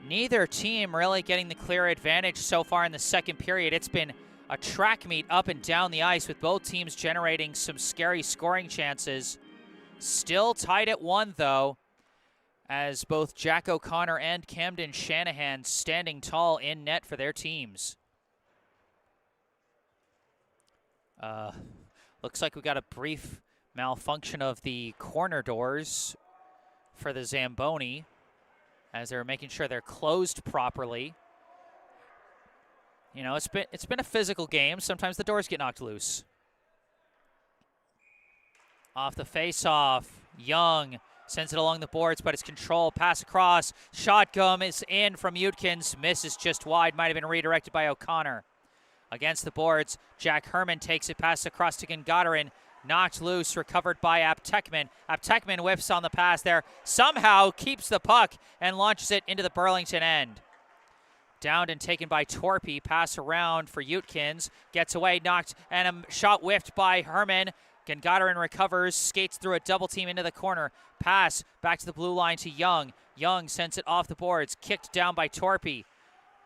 Speaker 1: Neither team really getting the clear advantage so far in the second period. It's been a track meet up and down the ice with both teams generating some scary scoring chances. Still tied at 1 though, as both Jack O'Connor and Camden Shanahan standing tall in net for their teams. Looks like we got a brief malfunction of the corner doors for the Zamboni as they're making sure they're closed properly. You know, it's been a physical game. Sometimes the doors get knocked loose. Off the face-off, Young sends it along the boards, but it's controlled. Pass across. Shotgun is in from Utkins. Misses just wide. Might have been redirected by O'Connor. Against the boards, Jack Herman takes it. Pass across to Gangadarin. Knocked loose, recovered by Aptekman. Aptekman whiffs on the pass there. Somehow keeps the puck and launches it into the Burlington end. Downed and taken by Torpy. Pass around for Utkins. Gets away, knocked, and a shot whiffed by Herman. Gangadarin recovers, skates through a double team into the corner. Pass back to the blue line to Young. Young sends it off the boards. Kicked down by Torpy.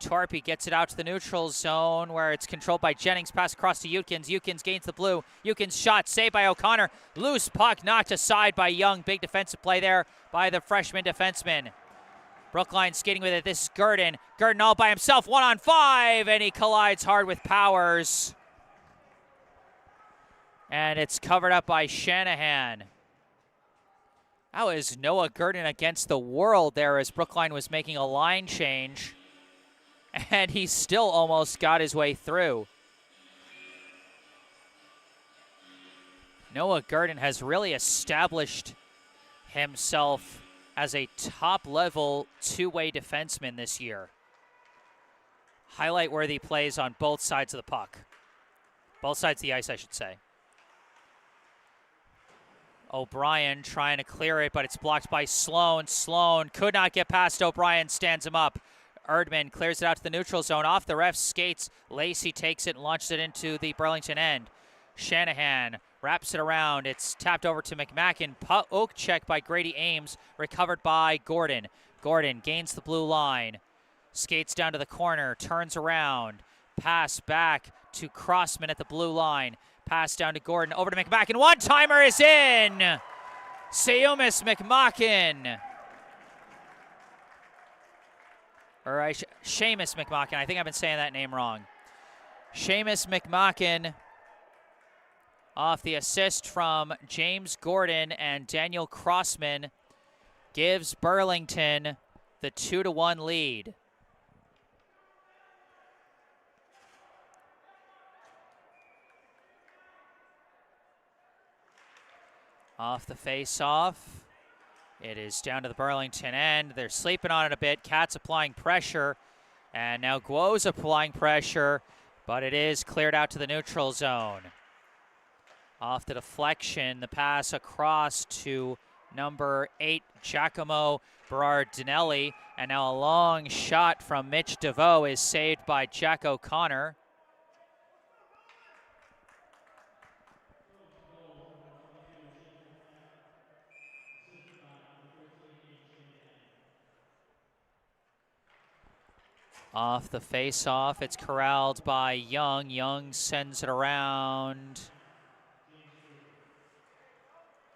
Speaker 1: Torpy gets it out to the neutral zone where it's controlled by Jennings. Pass across to Utkins. Utkins gains the blue. Utkins shot saved by O'Connor. Loose puck knocked aside by Young. Big defensive play there by the freshman defenseman. Brookline skating with it. This is Gurdon. Gurdon all by himself. 1-on-5, and he collides hard with Powers. And it's covered up by Shanahan. That was Noah Gurdon against the world there as Brookline was making a line change. And he still almost got his way through. Noah Gurdon has really established himself as a top-level two-way defenseman this year. Highlight-worthy plays on both sides of the puck. Both sides of the ice, I should say. O'Brien trying to clear it, but it's blocked by Sloan. Sloan could not get past O'Brien, stands him up. Erdman clears it out to the neutral zone. Off the ref's skates, Lacey takes it and launches it into the Burlington end. Shanahan wraps it around. It's tapped over to McMacken. Poke check by Grady Ames, recovered by Gordon. Gordon gains the blue line. Skates down to the corner, turns around. Pass back to Crossman at the blue line. Pass down to Gordon, over to McMacken. One-timer is in! Seamus McMacken. Or Seamus McMacken. I think I've been saying that name wrong. Seamus McMacken off the assist from James Gordon and Daniel Crossman gives Burlington the 2-1 lead. Off the face-off. It is down to the Burlington end. They're sleeping on it a bit. Cats applying pressure. And now Guo's applying pressure, but it is cleared out to the neutral zone. Off the deflection, the pass across to number 8, Giacomo Berardinelli. And now a long shot from Mitch DeVoe is saved by Jack O'Connor. Off the face-off, it's corralled by Young. Young sends it around.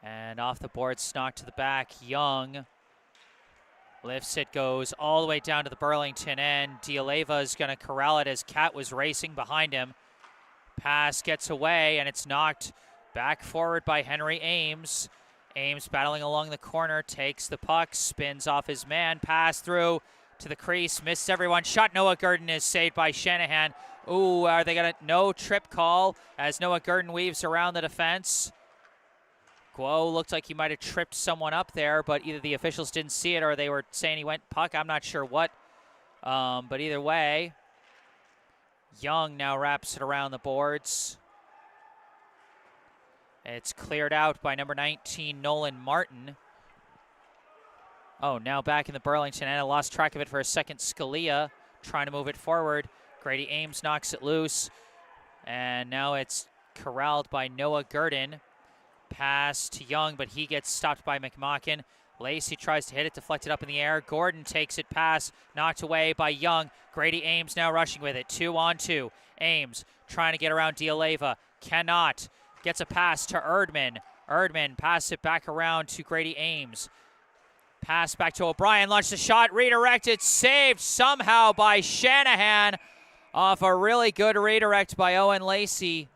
Speaker 1: And off the boards, knocked to the back. Young lifts it, goes all the way down to the Burlington end. D'Aleva is going to corral it as Cat was racing behind him. Pass gets away, and it's knocked back forward by Henry Ames. Ames battling along the corner, takes the puck, spins off his man, pass through to the crease, misses everyone. Shot Noah Gurdon is saved by Shanahan. Ooh, are they going to? No trip call as Noah Gurdon weaves around the defense. Guo looked like he might have tripped someone up there, but either the officials didn't see it or they were saying he went puck. I'm not sure what. But either way, Young now wraps it around the boards. It's cleared out by number 19, Nolan Martin. Oh, now back in the Burlington end. I lost track of it for a second. Scalia trying to move it forward. Grady Ames knocks it loose. And now it's corralled by Noah Gurdon. Pass to Young, but he gets stopped by McMacken. Lacey tries to hit it, deflected up in the air. Gordon takes it, pass, knocked away by Young. Grady Ames now rushing with it, 2-on-2. Ames trying to get around D'Aleva, cannot. Gets a pass to Erdman. Erdman passes it back around to Grady Ames. Pass back to O'Brien, launched a shot, redirected, saved somehow by Shanahan off a really good redirect by Owen Lacey.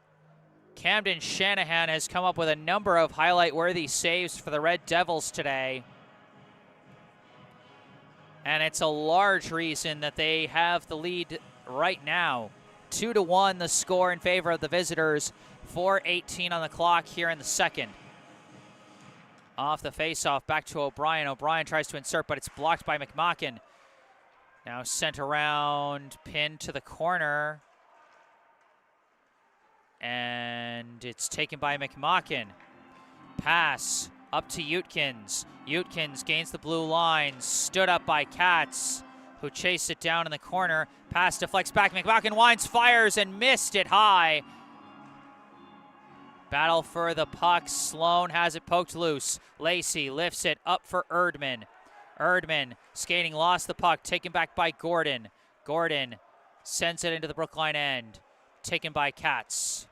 Speaker 1: Camden Shanahan has come up with a number of highlight-worthy saves for the Red Devils today. And it's a large reason that they have the lead right now. 2-1 the score in favor of the visitors. 4:18 on the clock here in the second. Off the faceoff, back to O'Brien. O'Brien tries to insert, but it's blocked by McMacken. Now sent around, pinned to the corner. And it's taken by McMacken. Pass up to Utkins. Utkins gains the blue line, stood up by Katz, who chased it down in the corner. Pass deflects back. McMacken winds, fires, and missed it high. Battle for the puck. Sloan has it poked loose. Lacey lifts it up for Erdman. Erdman skating, lost the puck, taken back by Gordon. Gordon sends it into the Brookline end, taken by Katz.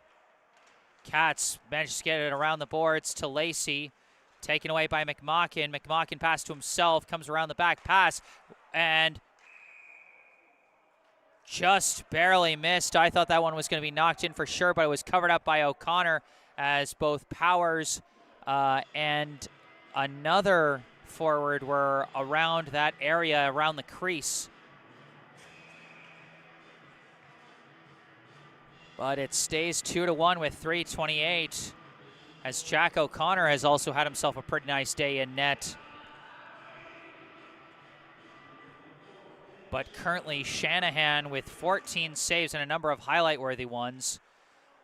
Speaker 1: Katz manages to get it around the boards to Lacey, taken away by McMacken. McMacken pass to himself, comes around the back, pass, and just barely missed. I thought that one was going to be knocked in for sure, but it was covered up by O'Connor as both Powers and another forward were around that area, around the crease. But it stays 2-1 with 3:28, as Jack O'Connor has also had himself a pretty nice day in net. But currently Shanahan with 14 saves and a number of highlight-worthy ones.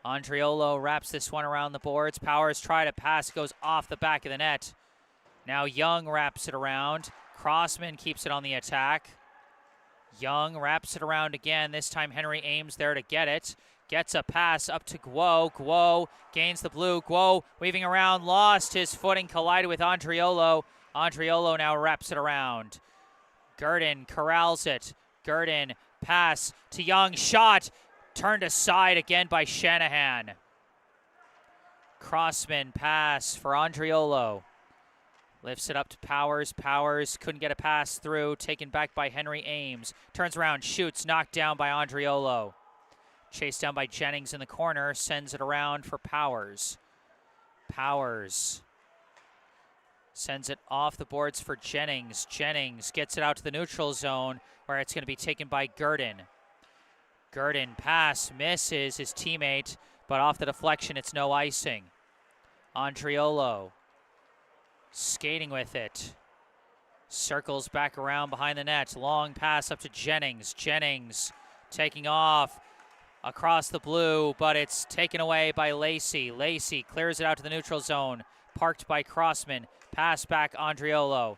Speaker 1: Andriolo wraps this one around the boards. Powers try to pass, goes off the back of the net. Now Young wraps it around. Crossman keeps it on the attack. Young wraps it around again. This time Henry Ames there to get it. Gets a pass up to Guo. Guo gains the blue. Guo weaving around, lost his footing, collided with Andriolo. Andriolo now wraps it around. Gurdon corrals it. Gurdon pass to Young. Shot turned aside again by Shanahan. Crossman pass for Andriolo. Lifts it up to Powers. Powers couldn't get a pass through. Taken back by Henry Ames. Turns around, shoots, knocked down by Andriolo. Chased down by Jennings in the corner. Sends it around for Powers. Powers sends it off the boards for Jennings. Jennings gets it out to the neutral zone where it's going to be taken by Gurdon. Gurdon pass misses his teammate, but off the deflection, it's no icing. Andriolo skating with it. Circles back around behind the net. Long pass up to Jennings. Jennings taking off across the blue, but it's taken away by Lacey. Lacey clears it out to the neutral zone. Parked by Crossman. Pass back Andriolo.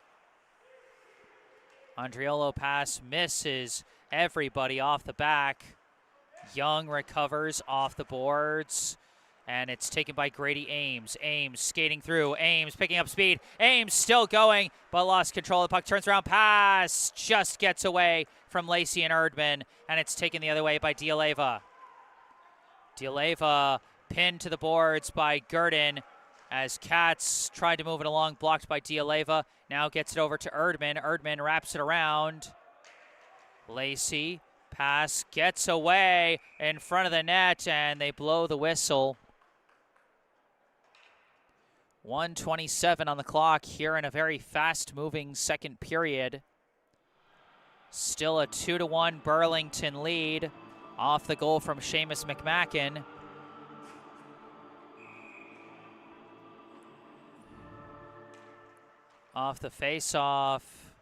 Speaker 1: Andriolo pass misses everybody off the back. Young recovers off the boards, and it's taken by Grady Ames. Ames skating through. Ames picking up speed. Ames still going, but lost control of the puck. Turns around, pass just gets away from Lacey and Erdman, and it's taken the other way by D'Aleva. D'Aleva pinned to the boards by Gurdon as Katz tried to move it along, blocked by D'Aleva. Now gets it over to Erdman. Erdman wraps it around. Lacey. Pass gets away in front of the net, and they blow the whistle. 1:27 on the clock here in a very fast-moving second period. Still a 2-1 Burlington lead off the goal from Seamus McMacken. Off the face-off,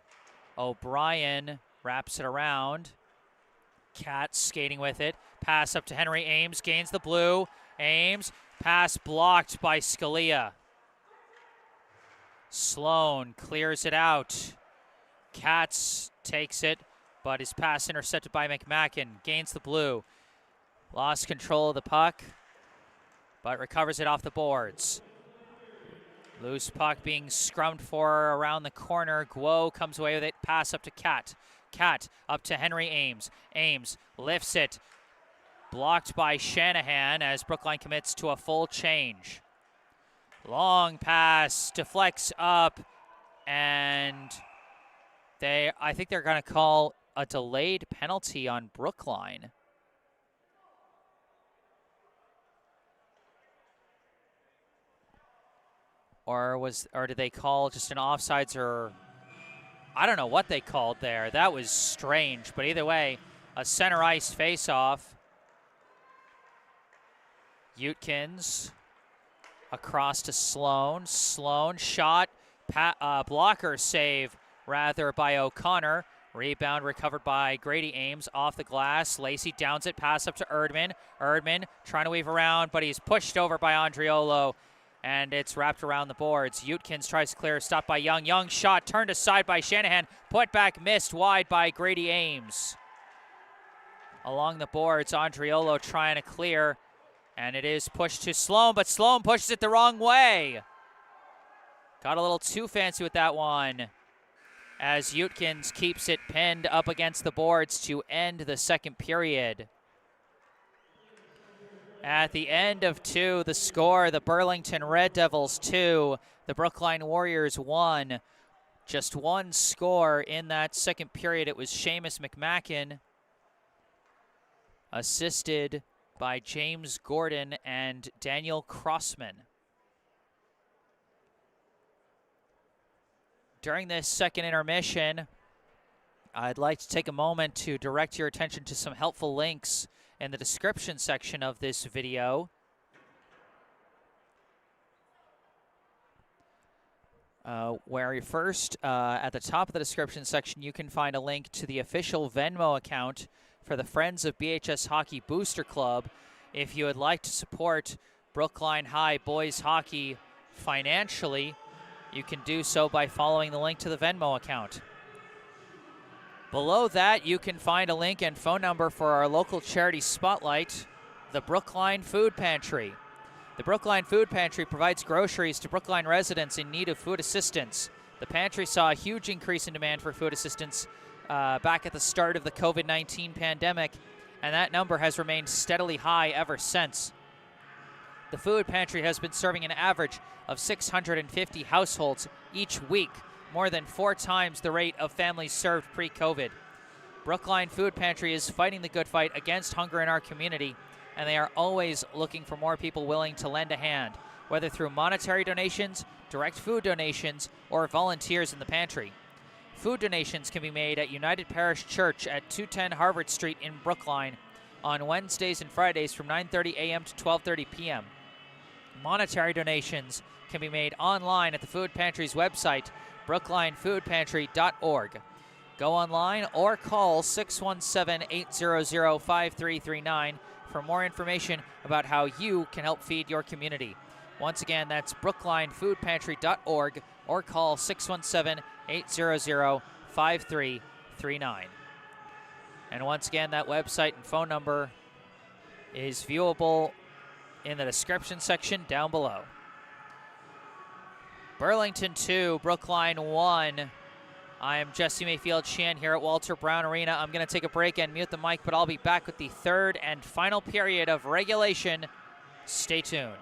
Speaker 1: O'Brien wraps it around. Katz skating with it. Pass up to Henry Ames. Gains the blue. Ames. Pass blocked by Scalia. Sloan clears it out. Katz takes it, but his pass intercepted by McMacken. Gains the blue. Lost control of the puck, but recovers it off the boards. Loose puck being scrummed for around the corner. Guo comes away with it. Pass up to Cat. Cat up to Henry Ames. Ames lifts it. Blocked by Shanahan as Brookline commits to a full change. Long pass, deflects up, and I think they're going to call a delayed penalty on Brookline. Or did they call just an offsides, or I don't know what they called there. That was strange, but either way, a center ice face-off. Utkins across to Sloan. Sloan shot, blocker save rather by O'Connor. Rebound recovered by Grady Ames off the glass. Lacey downs it, pass up to Erdman. Erdman trying to weave around, but he's pushed over by Andriolo, and it's wrapped around the boards. Utkins tries to clear, stopped by Young. Young shot turned aside by Shanahan. Put back, missed wide by Grady Ames. Along the boards, Andriolo trying to clear, and it is pushed to Sloan, but Sloan pushes it the wrong way. Got a little too fancy with that one, as Utkins keeps it pinned up against the boards to end the second period. At the end of 2, the score, the Burlington Red Devils 2, the Brookline Warriors 1. Just one score in that second period. It was Seamus McMacken, assisted by James Gordon and Daniel Crossman. During this second intermission, I'd like to take a moment to direct your attention to some helpful links in the description section of this video. Where first, at the top of the description section, you can find a link to the official Venmo account for the Friends of BHS Hockey Booster Club. If you would like to support Brookline High boys hockey financially, you can do so by following the link to the Venmo account. Below that, you can find a link and phone number for our local charity spotlight, the Brookline Food Pantry. The Brookline Food Pantry provides groceries to Brookline residents in need of food assistance. The pantry saw a huge increase in demand for food assistance back at the start of the COVID-19 pandemic, and that number has remained steadily high ever since. The food pantry has been serving an average of 650 households each week, more than 4 times the rate of families served pre-COVID. Brookline Food Pantry is fighting the good fight against hunger in our community, and they are always looking for more people willing to lend a hand, whether through monetary donations, direct food donations, or volunteers in the pantry. Food donations can be made at United Parish Church at 210 Harvard Street in Brookline on Wednesdays and Fridays from 9:30 a.m. to 12:30 p.m. Monetary donations can be made online at the food pantry's website, brooklinefoodpantry.org. Go online or call 617-800-5339 for more information about how you can help feed your community. Once again, that's brooklinefoodpantry.org or call 617-800-5339. And once again, that website and phone number is viewable in the description section down below. Burlington 2, Brookline 1. I am Jesse Mayfield-Sheehan here at Walter Brown Arena. I'm going to take a break and mute the mic, but I'll be back with the third and final period of regulation. Stay tuned.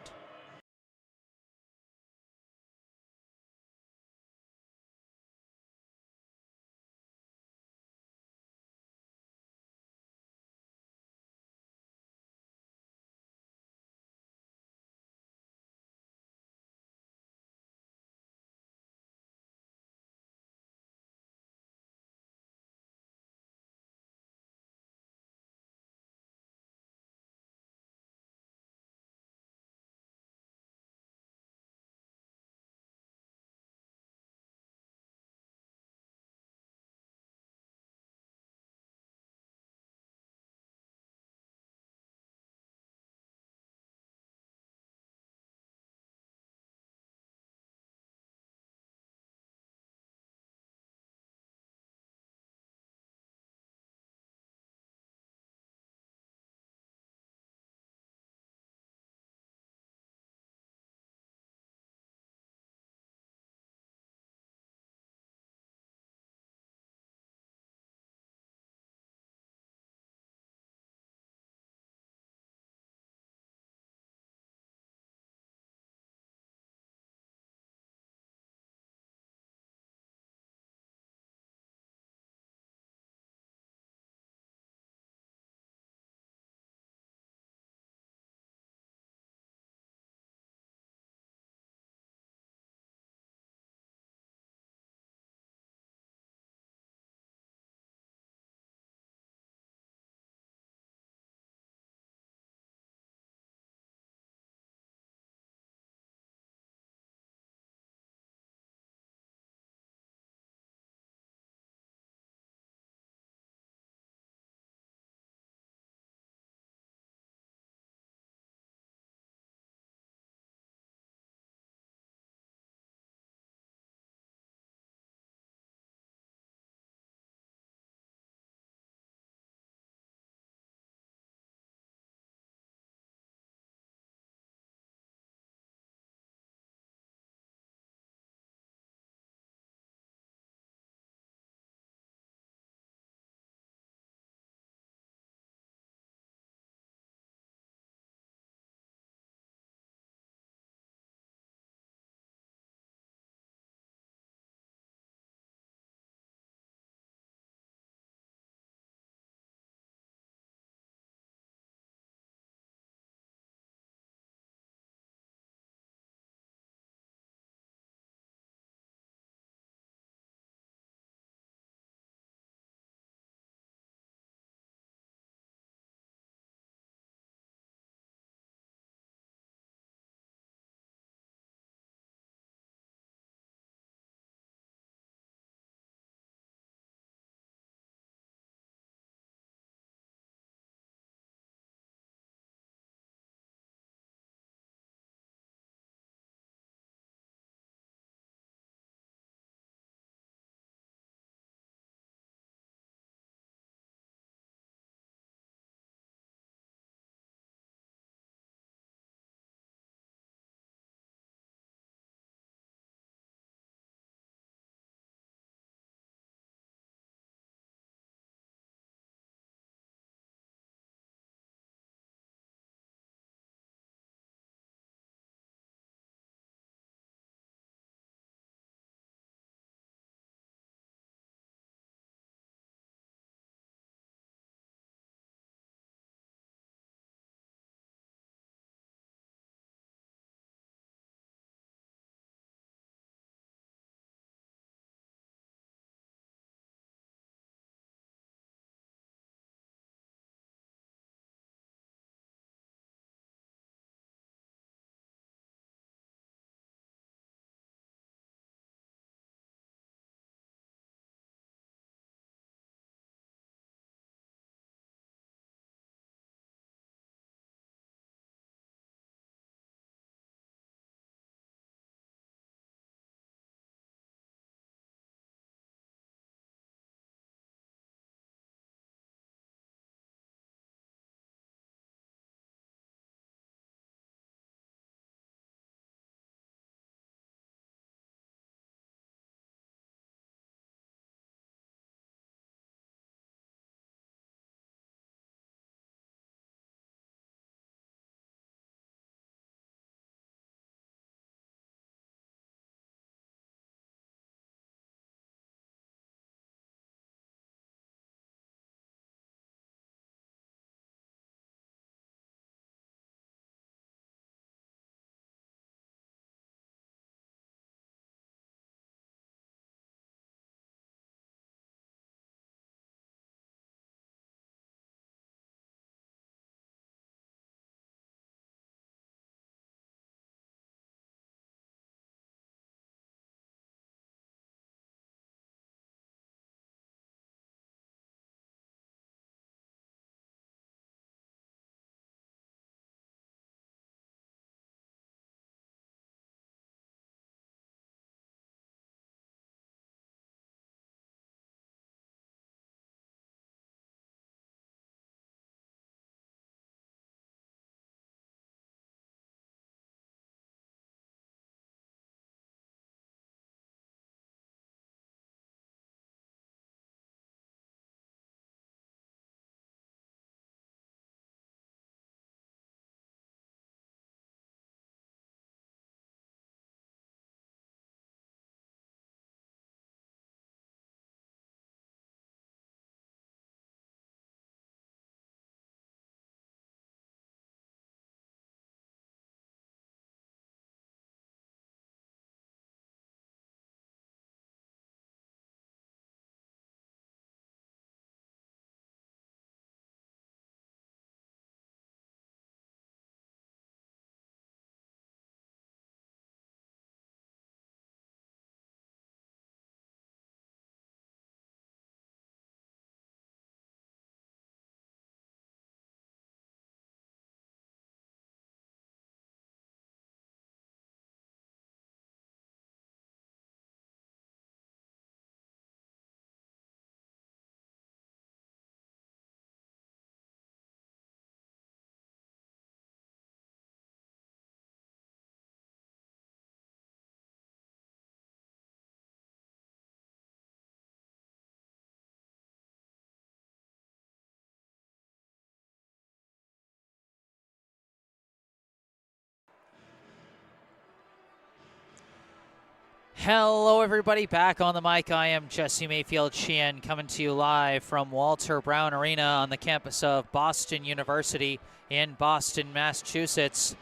Speaker 1: Hello, everybody. Back on the mic, I am Jesse Mayfield-Sheehan, coming to you live from Walter Brown Arena on the campus of Boston University in Boston, Massachusetts.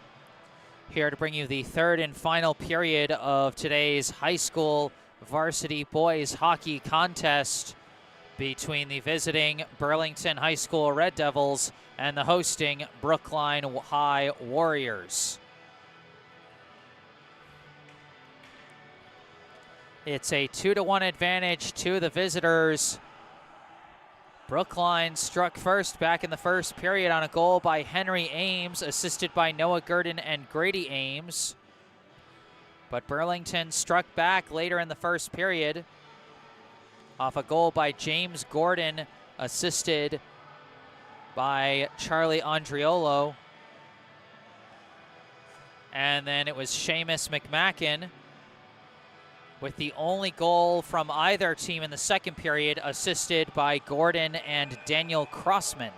Speaker 1: Here to bring you the third and final period of today's high school varsity boys hockey contest between the visiting Burlington High School Red Devils and the hosting Brookline High Warriors. It's a 2-1 advantage to the visitors. Brookline struck first back in the first period on a goal by Henry Ames, assisted by Noah Gurdon and Grady Ames. But Burlington struck back later in the first period off a goal by James Gordon, assisted by Charlie Andriolo. And then it was Seamus McMacken with the only goal from either team in the second period, assisted by Gordon and Daniel Crossman.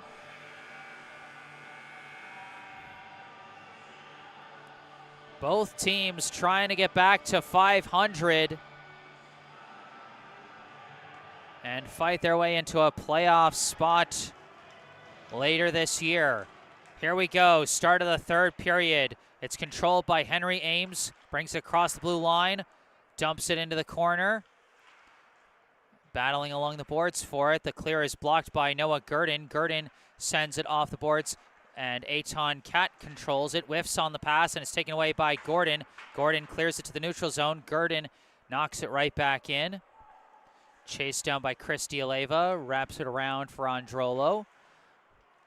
Speaker 1: Both teams trying to get back to 500 and fight their way into a playoff spot later this year. Here we go, start of the third period. It's controlled by Henry Ames, brings it across the blue line, dumps it into the corner. Battling along the boards for it. The clear is blocked by Noah Gurdon. Gurdon sends it off the boards, and Aton Cat controls it. Whiffs on the pass, and it's taken away by Gordon. Gordon clears it to the neutral zone. Gurdon knocks it right back in. Chased down by Chris D'Aleva. Wraps it around for Androlo.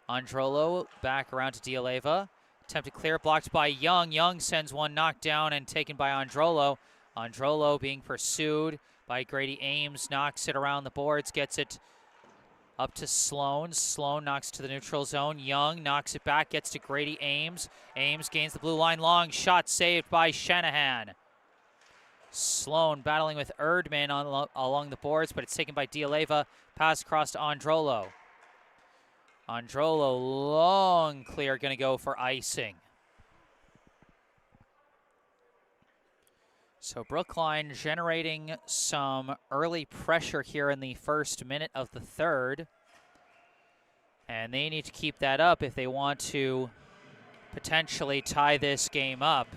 Speaker 1: Androlo back around to D'Aleva. Attempted clear, blocked by Young. Young sends one knocked down and taken by Androlo. Androlo being pursued by Grady Ames, knocks it around the boards, gets it up to Sloan. Sloan knocks to the neutral zone. Young knocks it back, gets to Grady Ames. Ames gains the blue line, long shot saved by Shanahan. Sloan battling with Erdman along the boards, but it's taken by D'Aleva. Pass across to Androlo. Androlo, long clear, going to go for icing. So Brookline generating some early pressure here in the first minute of the third. And they need to keep that up if they want to potentially tie this game up.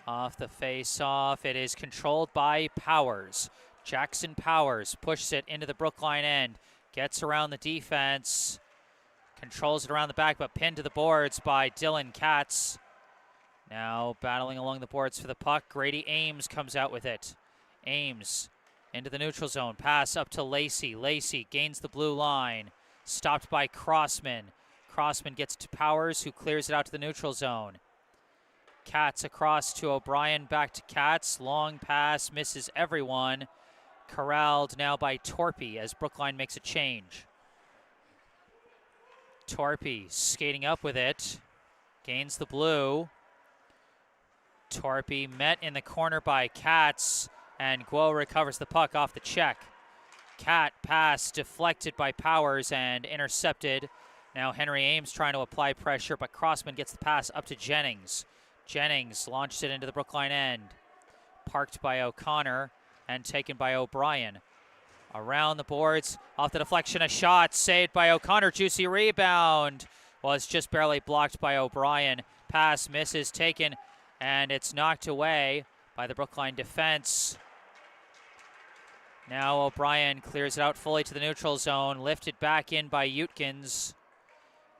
Speaker 1: Off the face-off, it is controlled by Powers. Jackson Powers pushes it into the Brookline end, gets around the defense, controls it around the back, but pinned to the boards by Dylan Katz. Now battling along the boards for the puck. Grady Ames comes out with it. Ames into the neutral zone. Pass up to Lacey. Lacey gains the blue line. Stopped by Crossman. Crossman gets to Powers, who clears it out to the neutral zone. Katz across to O'Brien, back to Katz. Long pass, misses everyone. Corralled now by Torpy as Brookline makes a change. Torpy skating up with it, gains the blue. Torpy met in the corner by Katz, and Guo recovers the puck off the check. Cat pass deflected by Powers and intercepted. Now Henry Ames trying to apply pressure, but Crossman gets the pass up to Jennings. Jennings launched it into the Brookline end. Parked by O'Connor and taken by O'Brien. Around the boards, off the deflection, a shot saved by O'Connor. Juicy rebound. Was just barely blocked by O'Brien. Pass misses, taken, and it's knocked away by the Brookline defense. Now O'Brien clears it out fully to the neutral zone. Lifted back in by Utkins.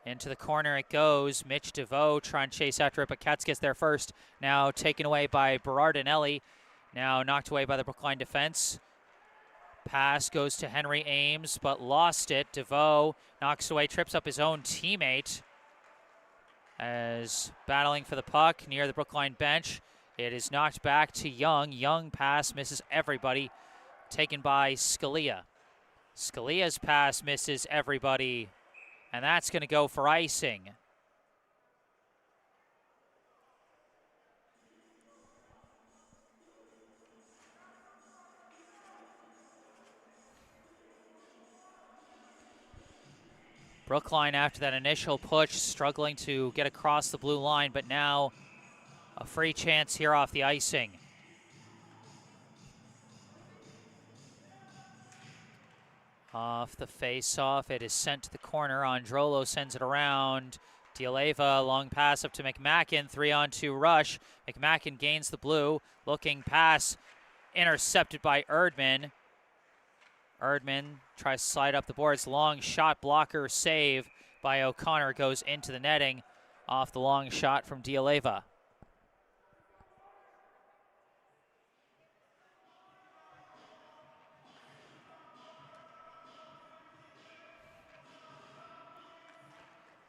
Speaker 1: Into the corner it goes. Mitch DeVoe trying to chase after it, but Katz gets there first. Now taken away by Berardinelli. Now knocked away by the Brookline defense. Pass goes to Henry Ames, but lost it. DeVoe knocks away, trips up his own teammate. As battling for the puck near the Brookline bench, it is knocked back to Young. Young pass misses everybody, taken by Scalia. Scalia's pass misses everybody, and that's going to go for icing. Brookline, after that initial push, struggling to get across the blue line, but now A free chance here off the icing. Off the face-off, it is sent to the corner. Androlo sends it around. D'Aleva, long pass up to McMackin, 3-on-2 rush. McMackin gains the blue, looking pass, intercepted by Erdman. Erdman tries to slide up the boards, long shot, blocker save by O'Connor, goes into the netting off the long shot from D'Aleva.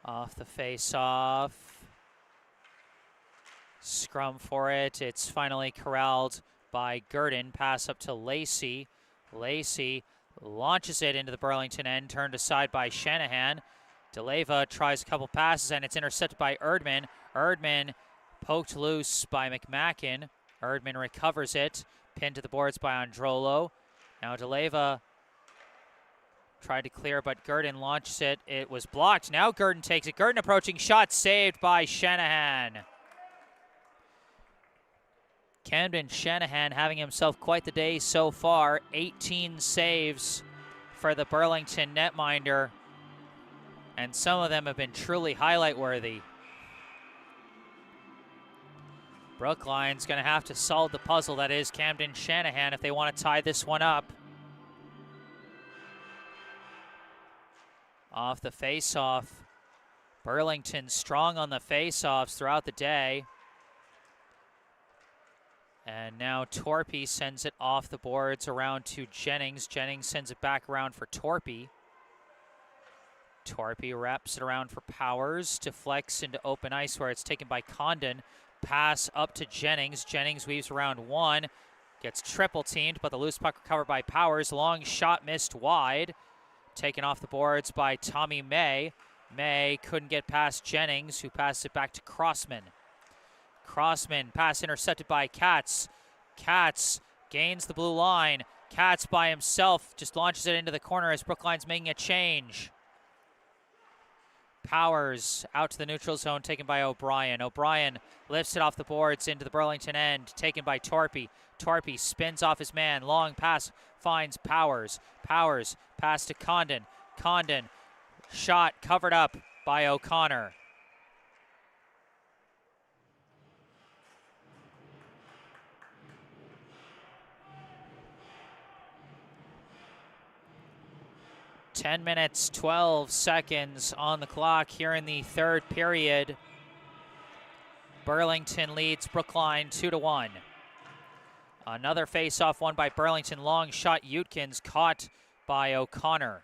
Speaker 1: Off the face-off. Scrum for it. It's finally corralled by Gurdon. Pass up to Lacey. Lacey launches it into the Burlington end, turned aside by Shanahan. D'Aleva tries a couple passes, and it's intercepted by Erdman. Erdman poked loose by McMackin. Erdman recovers it. Pinned to the boards by Androlo. Now D'Aleva tried to clear, but Gurdon launches it. It was blocked. Now Gurdon takes it. Gurdon approaching shot, saved by Shanahan. Camden Shanahan having himself quite the day so far. 18 saves for the Burlington netminder, and some of them have been truly highlight-worthy. Brookline's going to have to solve the puzzle that is Camden Shanahan if they want to tie this one up. Off the face-off. Burlington strong on the face-offs throughout the day. And now Torpy sends it off the boards around to Jennings. Jennings sends it back around for Torpy. Torpy wraps it around for Powers, deflects into open ice where it's taken by Condon. Pass up to Jennings. Jennings weaves around one. Gets triple teamed, but the loose puck recovered by Powers. Long shot missed wide. Taken off the boards by Tommy May. May couldn't get past Jennings, who passed it back to Crossman. Crossman, pass intercepted by Katz. Katz gains the blue line. Katz by himself just launches it into the corner as Brookline's making a change. Powers out to the neutral zone, taken by O'Brien. O'Brien lifts it off the boards into the Burlington end, taken by Torpy. Torpy spins off his man. Long pass finds Powers. Powers, pass to Condon. Condon, shot covered up by O'Connor. Ten minutes, 12 seconds on the clock here in the third period. Burlington leads Brookline 2-1. Another face-off won by Burlington. Long shot, Utkins caught by O'Connor.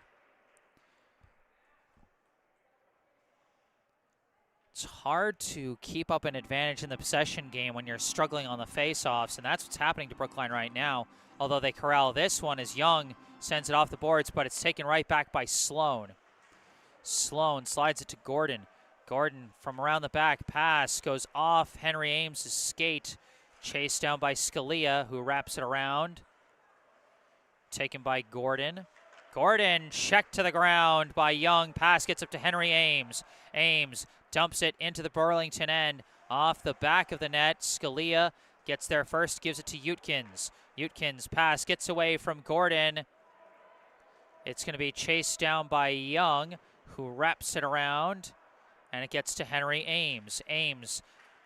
Speaker 1: It's hard to keep up an advantage in the possession game when you're struggling on the face-offs, and that's what's happening to Brookline right now. Although they corral this one as Young sends it off the boards, but it's taken right back by Sloan. Sloan slides it to Gordon. Gordon from around the back, pass goes off Henry Ames' skate. Chased down by Scalia, who wraps it around. Taken by Gordon. Gordon checked to the ground by Young. Pass gets up to Henry Ames. Ames dumps it into the Burlington end. Off the back of the net, Scalia gets there first, gives it to Utkins. Utkins pass gets away from Gordon. It's going to be chased down by Young, who wraps it around, and it gets to Henry Ames. Ames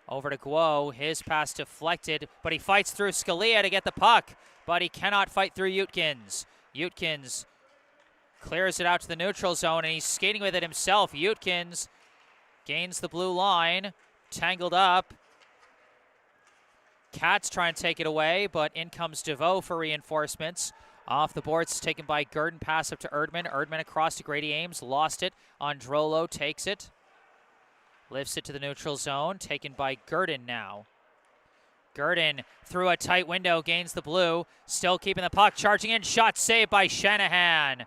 Speaker 1: over to Guo, his pass deflected, but he fights through Scalia to get the puck, but he cannot fight through Utkins. Utkins clears it out to the neutral zone, and he's skating with it himself. Utkins gains the blue line, tangled up. Katz trying to take it away, but in comes DeVoe for reinforcements. Off the boards, taken by Gurdon, pass up to Erdman. Erdman across to Grady Ames, lost it. Androlo takes it. Lifts it to the neutral zone, taken by Gurdon now. Gurdon through a tight window, gains the blue, still keeping the puck, charging in, shot saved by Shanahan.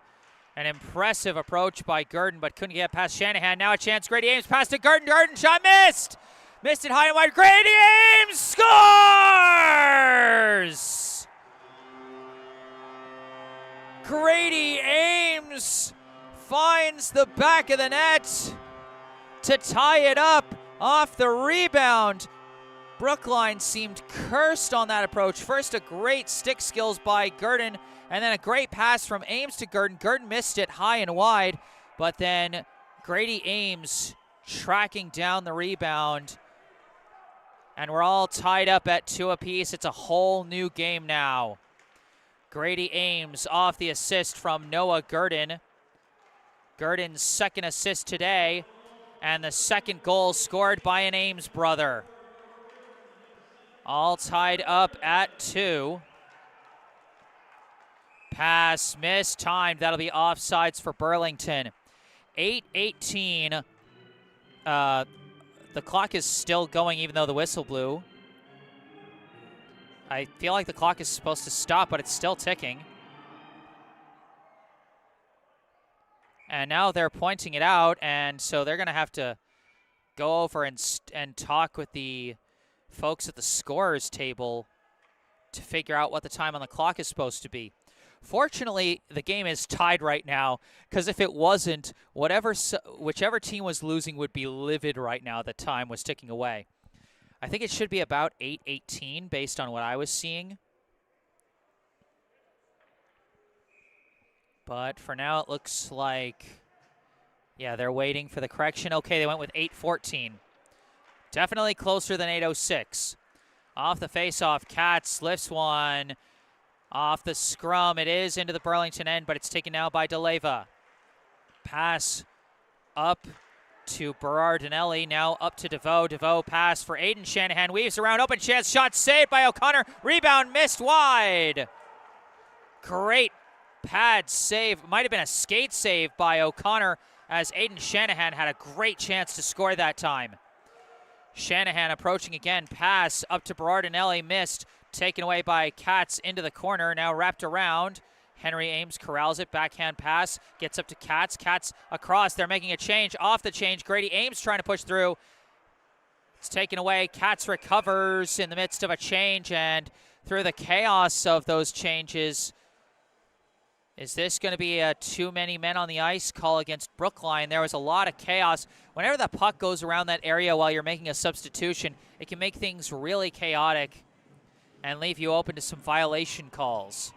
Speaker 1: An impressive approach by Gurdon, but couldn't get past Shanahan. Now a chance, Grady Ames, pass to Gurdon, Gurdon, shot missed! Missed it high and wide, Grady Ames scores! Grady Ames finds the back of the net to tie it up off the rebound Brookline seemed cursed on that approach. First, a great stick skills by Gurdon, and then a great pass from Ames to Gurdon. Gurdon missed it high and wide, but then Grady Ames tracking down the rebound. And we're all tied up at 2 apiece. It's a whole new game now. Grady Ames off the assist from Noah Gurdon. Gurdon's second assist today, and the second goal scored by an Ames brother. All tied up at 2. Pass missed, timed. That'll be offsides for Burlington. 8:18. The clock is still going even though the whistle blew. I feel like the clock is supposed to stop, but it's still ticking. And now they're pointing it out, and so they're going to have to go over and talk with the folks at the scorers table to figure out what the time on the clock is supposed to be. Fortunately, the game is tied right now, because if it wasn't, whichever team was losing would be livid right now. The time was ticking away. I think it should be about 8:18 based on what I was seeing. But for now, it looks like, yeah, they're waiting for the correction. Okay, they went with 8:14. Definitely closer than 8:06. Off the faceoff, Katz lifts one. Off the scrum, it is into the Burlington end, but it's taken now by DeLeva. Pass up to Berardinelli, now up to DeVoe. DeVoe pass for Aiden Shanahan, weaves around, open chance, shot saved by O'Connor. Rebound missed wide. Great pad save, might have been a skate save by O'Connor, as Aiden Shanahan had a great chance to score that time. Shanahan approaching again, pass up to Berardinelli, missed. Taken away by Katz into the corner, now wrapped around. Henry Ames corrals it, backhand pass, gets up to Katz. Katz across, they're making a change. Off the change, Grady Ames trying to push through. It's taken away, Katz recovers in the midst of a change, and through the chaos of those changes, is this going to be a too many men on the ice call against Brookline? There was a lot of chaos. Whenever the puck goes around that area while you're making a substitution, it can make things really chaotic and leave you open to some violation calls.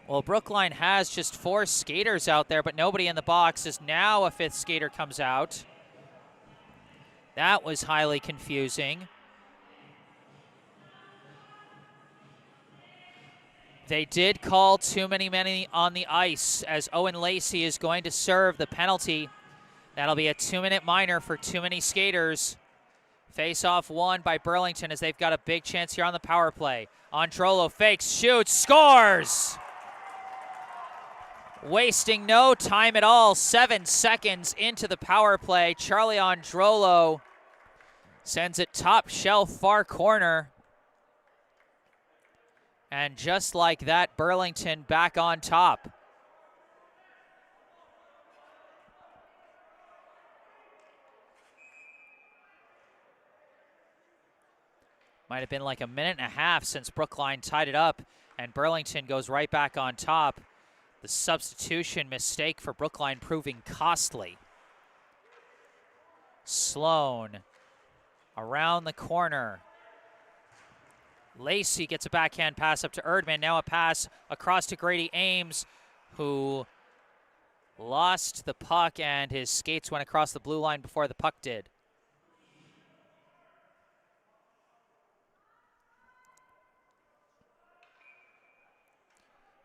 Speaker 1: Well, Brookline has just 4 skaters out there, but nobody in the box, as now a 5th skater comes out. That was highly confusing. They did call too many men on the ice, as Owen Lacey is going to serve the penalty. That'll be a 2-minute minor for too many skaters. Face-off won by Burlington, as they've got a big chance here on the power play. Androlo fakes, shoots, scores! Wasting no time at all, 7 seconds into the power play. Charlie Androlo sends it top shelf, far corner. And just like that, Burlington back on top. Might have been like a minute and a half since Brookline tied it up, and Burlington goes right back on top. The substitution mistake for Brookline proving costly. Sloan around the corner. Lacey gets a backhand pass up to Erdman. Now a pass across to Grady Ames, who lost the puck, and his skates went across the blue line before the puck did.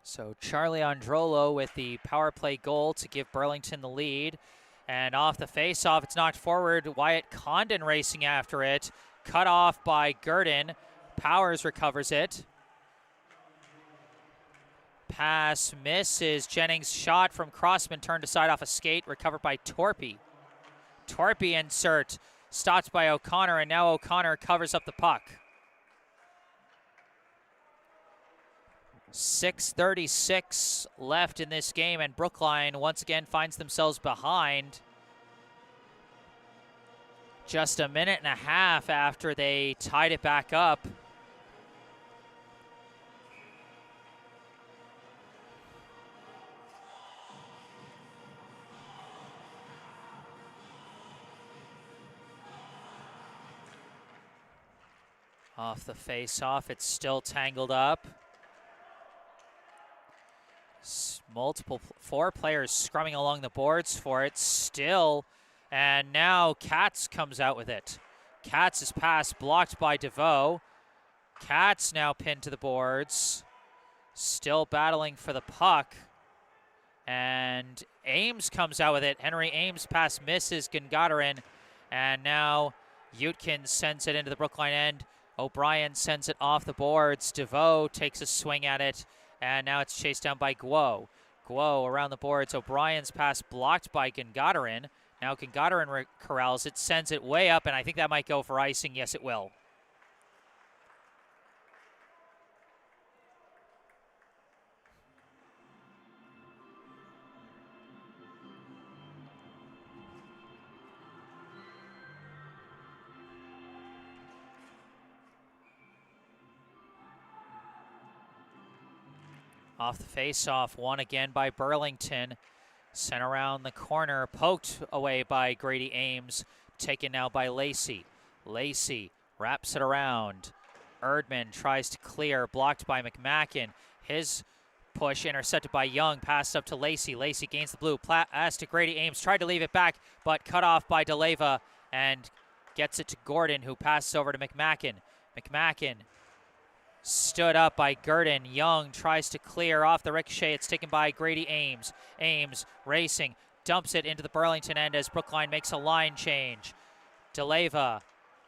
Speaker 1: So Charlie Androlo with the power play goal to give Burlington the lead. And off the face-off, it's knocked forward. Wyatt Condon racing after it. Cut off by Gurdon. Powers recovers it. Pass misses. Jennings' shot from Crossman turned aside off a skate. Recovered by Torpy. Torpy insert. Stopped by O'Connor, and now O'Connor covers up the puck. 6:36 left in this game, and Brookline once again finds themselves behind. Just a minute and a half after they tied it back up. Off the face-off, it's still tangled up. Four players scrumming along the boards for it still, and now Katz comes out with it. Katz's pass blocked by DeVoe. Katz now pinned to the boards, still battling for the puck, and Ames comes out with it. Henry Ames' pass misses Gungadarin, and now Yutkin sends it into the Brookline end. O'Brien sends it off the boards. DeVoe takes a swing at it, and now it's chased down by Guo. Guo around the boards. O'Brien's pass blocked by Gungadarin. Now Gungadarin corrals it, sends it way up, and I think that might go for icing. Yes, it will. Off the face-off, won again by Burlington. Sent around the corner, poked away by Grady Ames. Taken now by Lacey. Lacey wraps it around. Erdman tries to clear, blocked by McMacken. His push intercepted by Young, passed up to Lacey. Lacey gains the blue, pass to Grady Ames. Tried to leave it back, but cut off by DeLeva and gets it to Gordon, who passes over to McMacken. McMacken stood up by Gurdon. Young tries to clear off the ricochet. It's taken by Grady Ames. Ames racing, dumps it into the Burlington end as Brookline makes a line change. DeLeva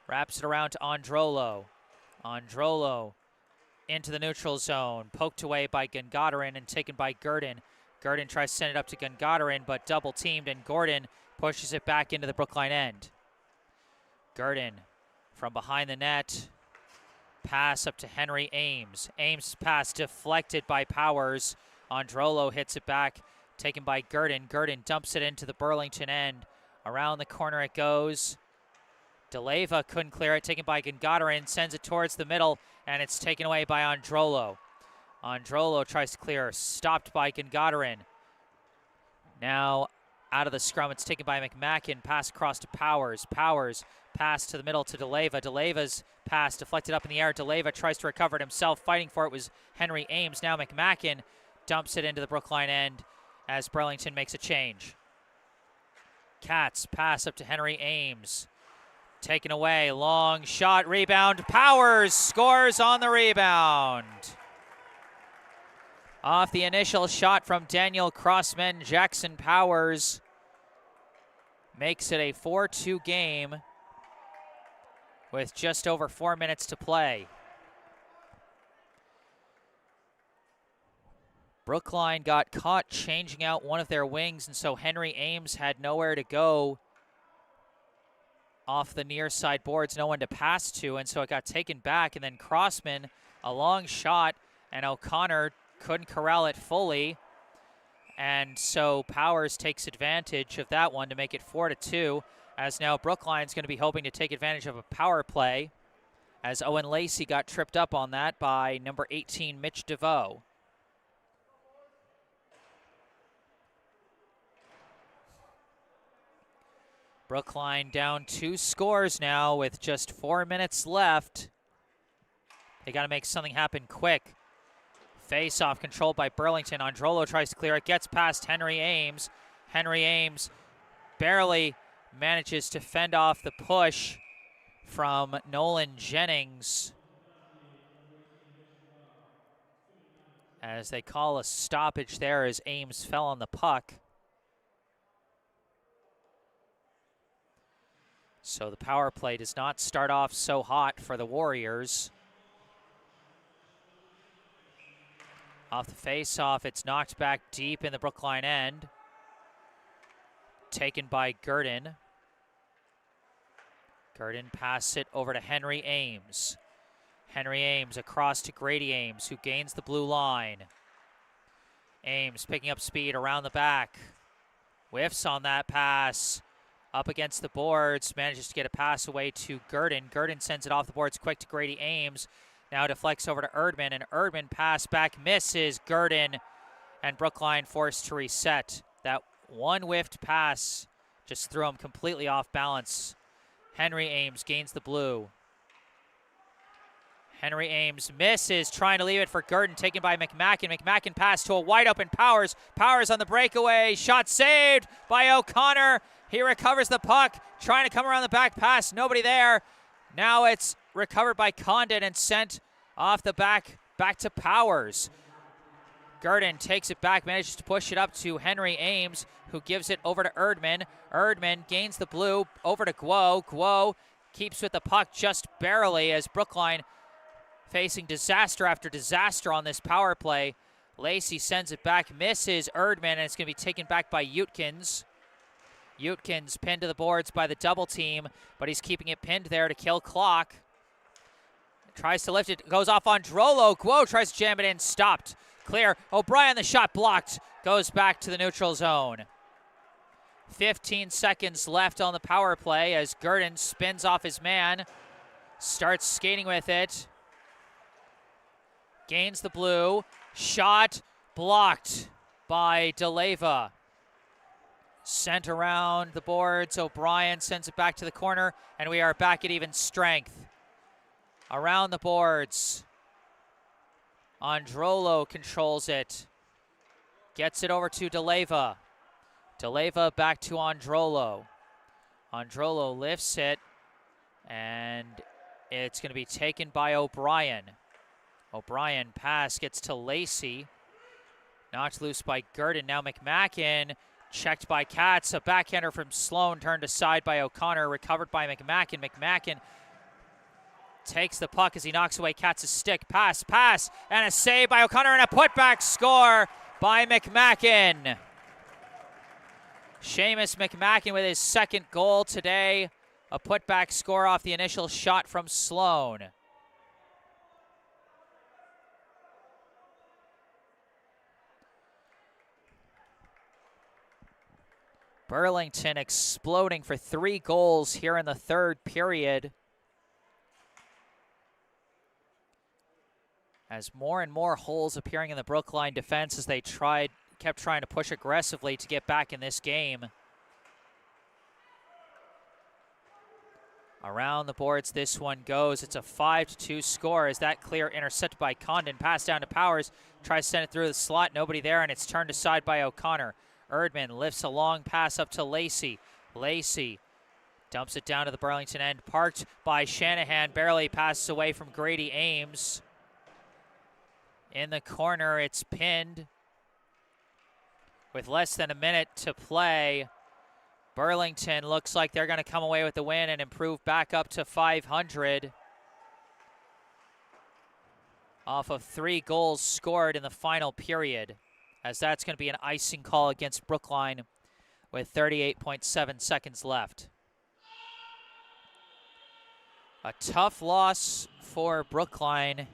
Speaker 1: wraps it around to Androlo. Androlo into the neutral zone. Poked away by Gungadarin and taken by Gurdon. Gurdon tries to send it up to Gungadarin, but double teamed, and Gordon pushes it back into the Brookline end. Gurdon from behind the net. Pass up to Henry Ames. Ames' pass deflected by Powers. Androlo hits it back, taken by Gurdon. Gurdon dumps it into the Burlington end. Around the corner it goes. DeLeva couldn't clear it, taken by Gungadarin, sends it towards the middle, and it's taken away by Androlo. Androlo tries to clear, stopped by Gungadarin. Now out of the scrum, it's taken by McMacken, pass across to Powers. Powers pass to the middle to DeLeva. DeLeva's pass deflected up in the air. DeLeva tries to recover it himself. Fighting for it was Henry Ames. Now McMacken dumps it into the Brookline end as Burlington makes a change. Katz pass up to Henry Ames. Taken away, long shot, rebound. Powers scores on the rebound. Off the initial shot from Daniel Crossman, Jackson Powers makes it a 4-2 game with just over 4 minutes to play. Brookline got caught changing out one of their wings, and so Henry Ames had nowhere to go off the near side boards, no one to pass to, and so it got taken back, and then Crossman, a long shot, and O'Connor couldn't corral it fully, and so Powers takes advantage of that one to make it 4-2, as now Brookline's going to be hoping to take advantage of a power play, as Owen Lacey got tripped up on that by number 18, Mitch DeVoe. Brookline down 2 scores now with just 4 minutes left. They got to make something happen quick. Face-off controlled by Burlington. Androlo tries to clear it, gets past Henry Ames. Henry Ames barely manages to fend off the push from Nolan Jennings, as they call a stoppage there as Ames fell on the puck. So the power play does not start off so hot for the Warriors. Off the face-off, it's knocked back deep in the Brookline end. Taken by Gurdon. Gurdon passes it over to Henry Ames. Henry Ames across to Grady Ames, who gains the blue line. Ames picking up speed around the back. Whiffs on that pass. Up against the boards, manages to get a pass away to Gurdon. Gurdon sends it off the boards quick to Grady Ames. Now deflects over to Erdman, and Erdman pass back misses Gurdon, and Brookline forced to reset. That one whiffed pass just threw him completely off balance. Henry Ames gains the blue. Henry Ames misses, trying to leave it for Gurdon, taken by McMacken. McMacken pass to a wide open Powers. Powers on the breakaway, shot saved by O'Connor. He recovers the puck, trying to come around the back pass, nobody there. Now it's recovered by Condon and sent off the back to Powers. Gurdon takes it back, manages to push it up to Henry Ames, who gives it over to Erdman. Erdman gains the blue, over to Guo. Guo keeps with the puck just barely as Brookline facing disaster after disaster on this power play. Lacey sends it back, misses Erdman, and it's going to be taken back by Utkins. Utkins pinned to the boards by the double team, but he's keeping it pinned there to kill clock. Tries to lift it, goes off on Drolo. Guo tries to jam it in, stopped. Clear. O'Brien, the shot blocked, goes back to the neutral zone. 15 seconds left on the power play as Gurdon spins off his man, starts skating with it. Gains the blue, shot blocked by DeLeva. Sent around the boards, O'Brien sends it back to the corner, and we are back at even strength. Around the boards, Androlo controls it, gets it over to DeLeva. DeLeva back to Androlo. Androlo lifts it, and it's going to be taken by O'Brien. O'Brien pass gets to Lacey. Knocked loose by Gurdon. Now McMacken checked by Katz. A backhander from Sloan turned aside by O'Connor. Recovered by McMacken. McMacken takes the puck as he knocks away Katz's stick. Pass, and a save by O'Connor and a putback score by McMacken. Seamus McMacken with his second goal today. A putback score off the initial shot from Sloan. Burlington exploding for 3 goals here in the third period. As more and more holes appearing in the Brookline defense as they kept trying to push aggressively to get back in this game. Around the boards this one goes. It's a 5-2 score as that clear intercepted by Condon. Pass down to Powers. Tries to send it through the slot. Nobody there, and it's turned aside by O'Connor. Erdman lifts a long pass up to Lacey. Lacey dumps it down to the Burlington end. Parked by Shanahan. Barely passes away from Grady Ames. In the corner, it's pinned. With less than a minute to play, Burlington looks like they're going to come away with the win and improve back up to 500. Off of 3 goals scored in the final period, as that's going to be an icing call against Brookline with 38.7 seconds left. A tough loss for Brookline,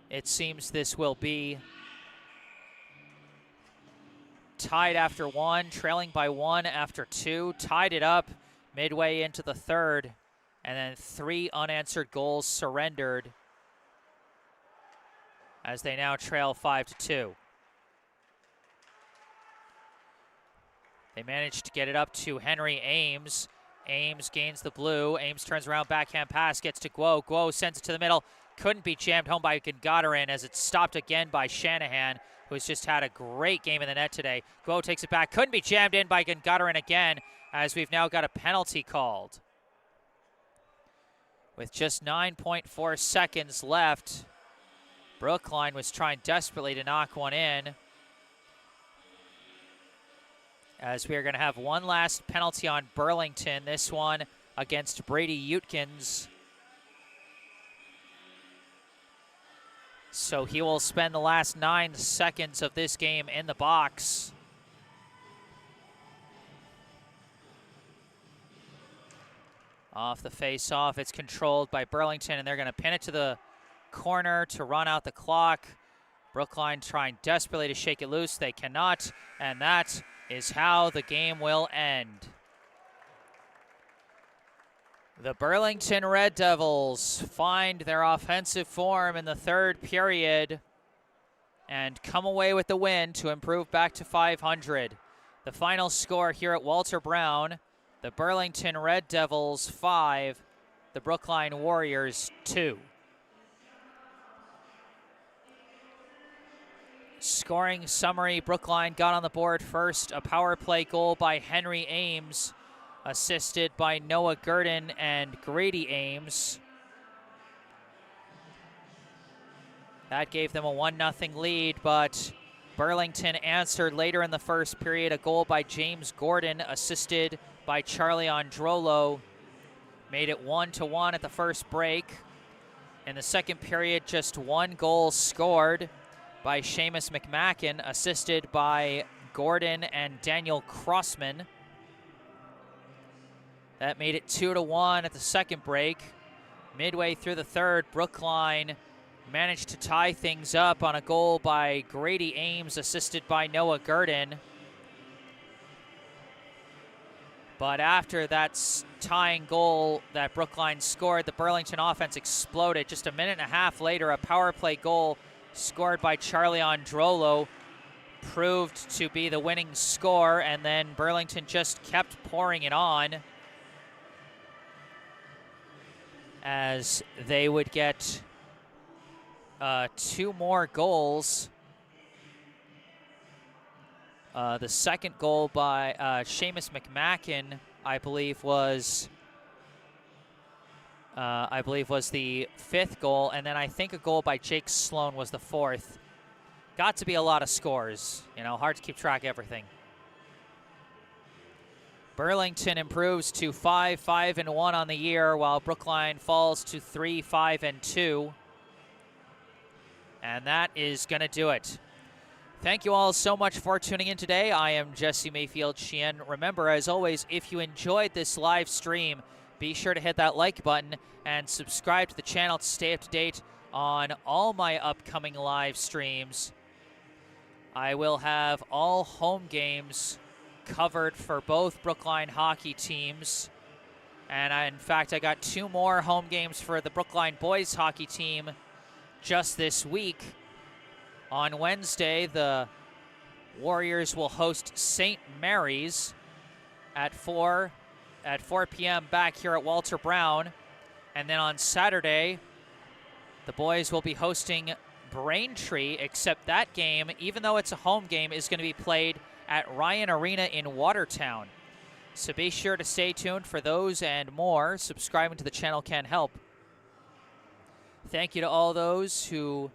Speaker 1: it seems this will be. Tied after 1, trailing by 1 after 2, tied it up midway into the third, and then 3 unanswered goals surrendered as they now trail 5-2. They managed to get it up to Henry Ames. Ames gains the blue. Ames turns around, backhand pass, gets to Guo. Guo sends it to the middle. Couldn't be jammed home by Gagarin as it's stopped again by Shanahan, who's just had a great game in the net today. Guo takes it back. Couldn't be jammed in by Gagarin again as we've now got a penalty called. With just 9.4 seconds left, Brookline was trying desperately to knock one in. As we are going to have one last penalty on Burlington, this one against Brady Utkins. So he will spend the last 9 seconds of this game in the box. Off the face-off, it's controlled by Burlington, and they're going to pin it to the corner to run out the clock. Brookline trying desperately to shake it loose. They cannot, and that is how the game will end. The Burlington Red Devils find their offensive form in the third period and come away with the win to improve back to 500. The final score here at Walter Brown, the Burlington Red Devils 5, the Brookline Warriors 2. scoring summary, Brookline got on the board first. A power play goal by Henry Ames, assisted by Noah Gurdon and Grady Ames. That gave them a 1-0 lead, but Burlington answered later in the first period. A goal by James Gordon, assisted by Charlie Androlo, made it 1-1 at the first break. In the second period, just one goal scored by Seamus McMacken, assisted by Gordon and Daniel Crossman. That made it 2-1 at the second break. Midway through the third, Brookline managed to tie things up on a goal by Grady Ames, assisted by Noah Gurdon. But after that tying goal that Brookline scored, the Burlington offense exploded. Just a minute and a half later, a power play goal scored by Charlie Androlo proved to be the winning score, and then Burlington just kept pouring it on as they would get two more goals. The second goal by Seamus McMacken, I believe was the fifth goal, and then I think a goal by Jake Sloan was the fourth. Got to be a lot of scores. You know, hard to keep track of everything. Burlington improves to 5-5-1 on the year, while Brookline falls to 3-5-2. And that is going to do it. Thank you all so much for tuning in today. I am Jesse Mayfield-Sheehan. Remember, as always, if you enjoyed this live stream, be sure to hit that like button and subscribe to the channel to stay up to date on all my upcoming live streams. I will have all home games covered for both Brookline hockey teams. And in fact, I got two more home games for the Brookline boys hockey team just this week. On Wednesday, the Warriors will host St. Mary's at 4 p.m. back here at Walter Brown. And then on Saturday, the boys will be hosting Braintree, except that game, even though it's a home game, is going to be played at Ryan Arena in Watertown. So be sure to stay tuned for those and more. Subscribing to the channel can help. Thank you to all those who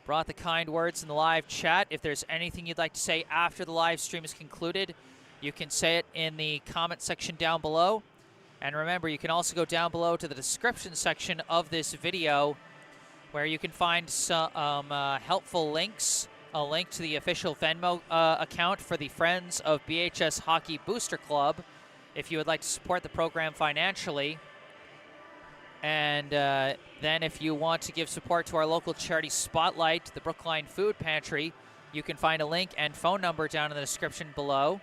Speaker 1: brought the kind words in the live chat. If there's anything you'd like to say after the live stream is concluded, you can say it in the comment section down below. And remember, you can also go down below to the description section of this video, where you can find some helpful links, a link to the official Venmo account for the Friends of BHS Hockey Booster Club, if you would like to support the program financially. And then if you want to give support to our local charity Spotlight, the Brookline Food Pantry, you can find a link and phone number down in the description below.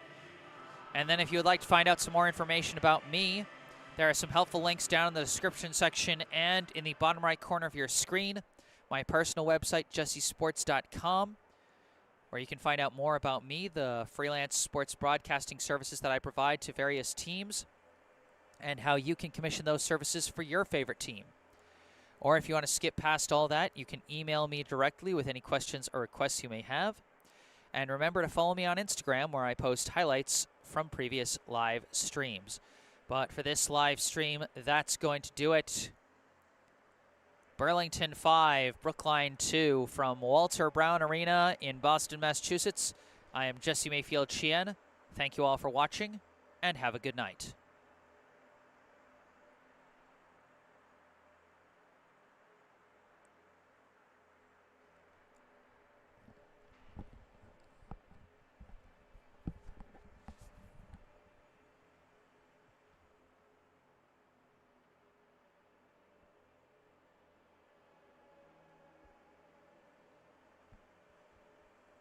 Speaker 1: And then if you would like to find out some more information about me, there are some helpful links down in the description section and in the bottom right corner of your screen. My personal website, jessesports.com, where you can find out more about me, the freelance sports broadcasting services that I provide to various teams, and how you can commission those services for your favorite team. Or if you want to skip past all that, you can email me directly with any questions or requests you may have. And remember to follow me on Instagram, where I post highlights from previous live streams. But for this live stream, that's going to do it. Burlington 5, Brookline 2 from Walter Brown Arena in Boston, Massachusetts. I am Jesse Mayfield-Sheehan. Thank you all for watching, and have a good night.